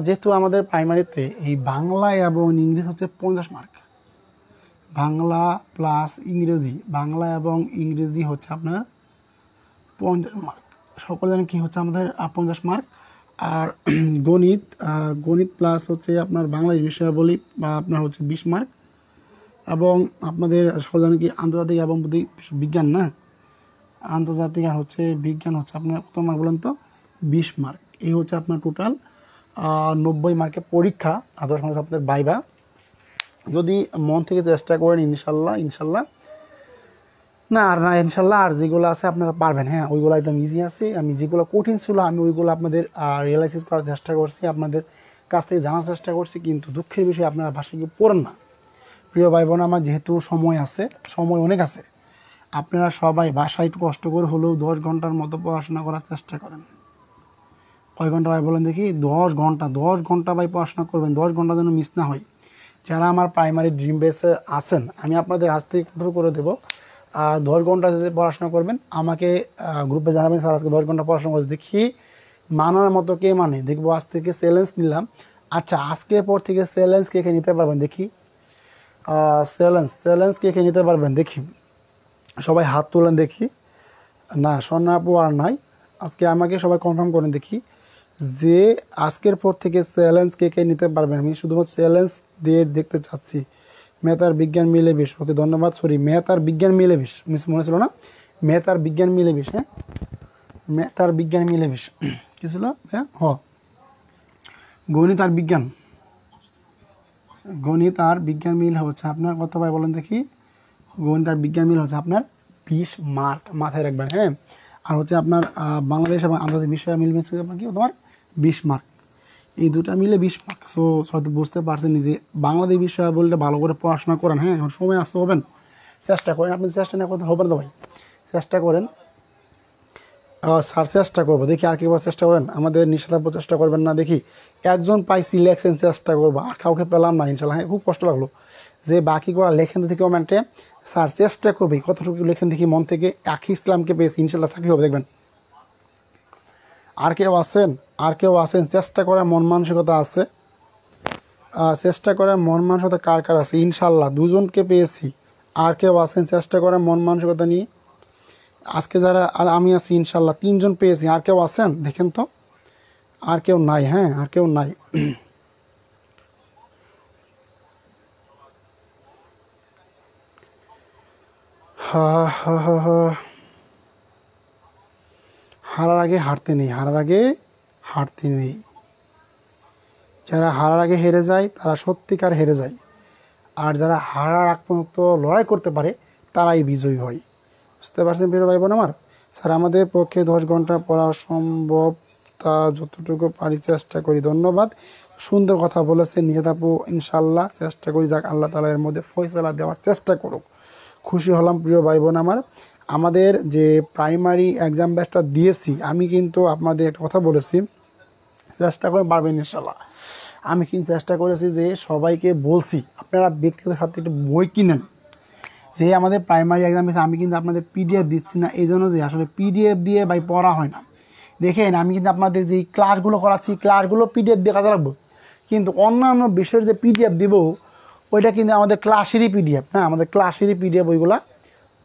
যেহেতু আমাদের প্রাইমারিতে এই বাংলা এবং ইংরেজি হচ্ছে 50 মার্ক, বাংলা প্লাস ইংরেজি, বাংলা এবং ইংরেজি হচ্ছে আপনার 50 মার্ক। সকলে জানেন কী হচ্ছে আমাদের 50 মার্ক। আর গণিত প্লাস হচ্ছে আপনার বাংলাদেশ বিষয়াবলী বা আপনার হচ্ছে 20 মার্ক। এবং আপনাদের সকলে জানেন কি আন্তর্জাতিক এবং বিজ্ঞান না, আন্তর্জাতিক আর হচ্ছে বিজ্ঞান হচ্ছে আপনার কত মার্ক বলেন তো? 20 মার্ক। এই হচ্ছে আপনার টোটাল 90 মার্কের পরীক্ষা। আর 10 মার্ক আপনাদের ভাইভা। যদি মন থেকে চেষ্টা করেন ইনশাল্লাহ আর যেগুলো আছে আপনারা পারবেন। হ্যাঁ, ওইগুলো একদম ইজি আছে। আমি যেগুলো কঠিন ছিল আমি ওইগুলো আপনাদের রিয়েলাইসিস করার চেষ্টা করছি, আপনাদের কাছ থেকে জানার চেষ্টা করছি। কিন্তু দুঃখের বিষয় আপনারা ভাষায় কি পড়েন না। প্রিয় ভাই বোন আমার, যেহেতু সময় অনেক আছে, আপনারা সবাই বাসায় একটু কষ্ট করে হলেও 10 ঘন্টার মতো পড়াশোনা করার চেষ্টা করেন। কয় ঘন্টা ভাই বলেন দেখি? 10 ঘন্টা ভাই পড়াশোনা করবেন, 10 ঘন্টা যেন মিস না হয়। যারা আমার প্রাইমারি ড্রিম বেসে আছেন, আমি আপনাদের হাত থেকে কন্ট্রোল করে দেবো। 10 ঘন্টা যে পড়াশোনা করবেন, আমাকে গ্রুপে জানাবেন স্যার আজকে 10 ঘন্টা পড়াশোনা করছি, দেখি মানার মতো কে মানে। দেখবো আজ থেকে চ্যালেঞ্জ নিলাম। আচ্ছা, আজকের পর থেকে চ্যালেঞ্জ কে নিতে পারবেন দেখি? চ্যালেঞ্জ কে নিতে পারবেন দেখি? সবাই হাত তোলেন দেখি। না, সোনা আপু আর নাই। আজকে আমাকে সবাই কনফার্ম করেন দেখি যে আজকের পর থেকে চ্যালেঞ্জ কে নিতে পারবেন। আমি শুধুমাত্র চ্যালেঞ্জ দিয়ে দেখতে চাচ্ছি। ম্যাথ আর বিজ্ঞান মিলে 20। ওকে, ধন্যবাদ। সরি, ম্যাথ আর বিজ্ঞান মিলে 20 মিস মনে ছিল না? ম্যাথ আর বিজ্ঞান মিলে 20। হ্যাঁ, ম্যাথ আর বিজ্ঞান মিলে 20 কী ছিল? হ্যাঁ, গণিত আর বিজ্ঞান মিল হচ্ছে আপনার কত ভাই বলেন দেখি? গণিত আর বিজ্ঞান মিল হচ্ছে আপনার 20 মার্ক, মাথায় রাখবেন। হ্যাঁ, আর হচ্ছে আপনার বাংলাদেশ এবং আন্তর্জাতিক বিষয় মিল মিশে আপনার কি তোমার 20 মার্ক। এই দুটা মিলে 20 মার্ক। সো হয়তো বুঝতে পারছেন যে বাংলাদেশ বিষয় বলতে ভালো করে পড়াশোনা করেন। হ্যাঁ, এখন সময় আসতে হবেন, চেষ্টা করেন। আপনি চেষ্টা না করতে হবে না ভাই, চেষ্টা করেন। স্যার চেষ্টা করবো, দেখি আর কেউ চেষ্টা করেন, আমাদের নিষেধা চেষ্টা করবেন না। দেখি একজন পাইছি লেখছেন, চেষ্টা করবো। আর কাউকে পেলাম না ইনশাল্লাহ। হ্যাঁ, খুব কষ্ট লাগলো। যে বাকি করা লেখেন দেখি কমেন্টে, স্যার চেষ্টা করবে, কতটুকু লেখেন দেখি মন থেকে। আখি ইসলামকে পেয়েছি, ইনশাল্লাহ চাকরি হবে দেখবেন। আর কেউ আছেন চেষ্টা করার মন মানসিকতা আছে? চেষ্টা করার মন মানসিকতা কার আছে? ইনশাল্লাহ 2জনকে পেয়েছি। আর কেউ আছেন চেষ্টা করার মন মানসিকতা নিয়ে? আজকে যারা আমি আছি ইনশাল্লাহ 3জন পেয়েছি। আর কেউ আছেন দেখেন তো? আর কেউ নাই? হ্যাঁ, আর কেউ নাই। হারার আগে হারতে নেই। যারা হারার আগে হেরে যায় তারা সত্যিকার হেরে যায়। আর যারা হারার আগ পর্যন্ত লড়াই করতে পারে তারাই বিজয়ী হয়। বুঝতে পারছেন প্রিয় ভাই বোন আমার? স্যার আমাদের পক্ষে 10 ঘন্টা পড়া সম্ভব, তা যতটুকু পারি চেষ্টা করি। ধন্যবাদ, সুন্দর কথা বলেছেন নিশাত আপু। ইনশাল্লাহ চেষ্টা করি, যাক আল্লাহ তাআলা এর মধ্যে ফয়সালা দেওয়ার চেষ্টা করুক। খুশি হলাম প্রিয় ভাই বোন আমার। আমাদের যে প্রাইমারি এক্সাম ব্যাচটা দিয়েছি, আমি কিন্তু আপনাদের একটা কথা বলেছি, চেষ্টা করে পারবেন ইনশাল্লাহ। আমি কিন্তু চেষ্টা করেছি যে সবাইকে বলছি আপনারা ব্যক্তিগত স্বার্থে একটু বই কিনেন। যে আমাদের প্রাইমারি এক্সাম হয়েছে, আমি কিন্তু আপনাদের পিডিএফ দিচ্ছি না এই জন্য যে আসলে পিডিএফ দিয়ে ভাই পড়া হয় না। দেখেন আমি কিন্তু আপনাদের যে ক্লাসগুলো করাচ্ছি ক্লাসগুলো পিডিএফ দিয়ে কাজে লাগবে, কিন্তু অন্যান্য বিষয়ের যে পিডিএফ দিব ওইটা কিন্তু আমাদের ক্লাসেরই পিডিএফ, হ্যাঁ আমাদের ক্লাসেরই পিডিএফ ওইগুলা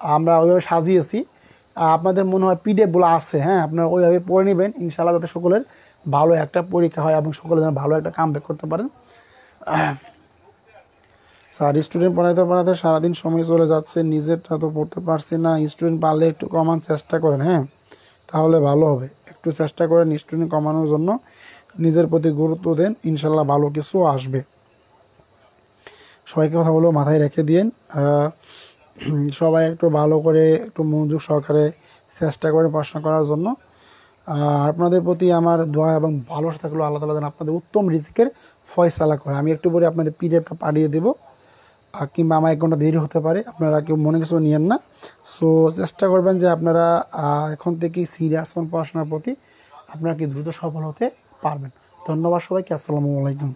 আমরা ওইভাবে সাজিয়েছি। আপনাদের মনে হয় পিডিএফগুলো আছে, হ্যাঁ আপনারা ওইভাবে পড়ে নেবেন ইনশাআল্লাহ, যাতে সকলের ভালো একটা পরীক্ষা হয় এবং সকলে যেন ভালো একটা কামব্যাক করতে পারেন। স্যার স্টুডেন্ট পড়াতে পড়াতে সারাদিন সময় চলে যাচ্ছে, নিজেরটা তো পড়তে পারছি না, স্টুডেন্ট পারলে একটু কমান চেষ্টা করেন, হ্যাঁ তাহলে ভালো হবে, একটু চেষ্টা করেন স্টুডেন্ট কমানোর জন্য, নিজের প্রতি গুরুত্ব দেন, ইনশাল্লাহ ভালো কিছু আসবে। সবাইকে কথা বলবো মাথায় রেখে দিন, সবাই একটু ভালো করে একটু মনোযোগ সহকারে চেষ্টা করে পড়াশোনা করার জন্য। আপনাদের প্রতি আমার দোয়া এবং ভালোবাসা থাকলো, আল্লাহ তাআলা যেন আপনাদের উত্তম রিজিকের ফয়সালা করে। আমি একটু পরে আপনাদের পিডিএফটা পাঠিয়ে দেবো, কিংবা আমার 1 ঘন্টা দেরি হতে পারে, আপনারা কেউ মনে কিছু নিয়েন না। সো চেষ্টা করবেন যে আপনারা এখন থেকেই সিরিয়াস হন পড়াশোনার প্রতি, আপনারা কি দ্রুত সফল হতে পারবেন। ধন্যবাদ সবাইকে, আসসালামু আলাইকুম।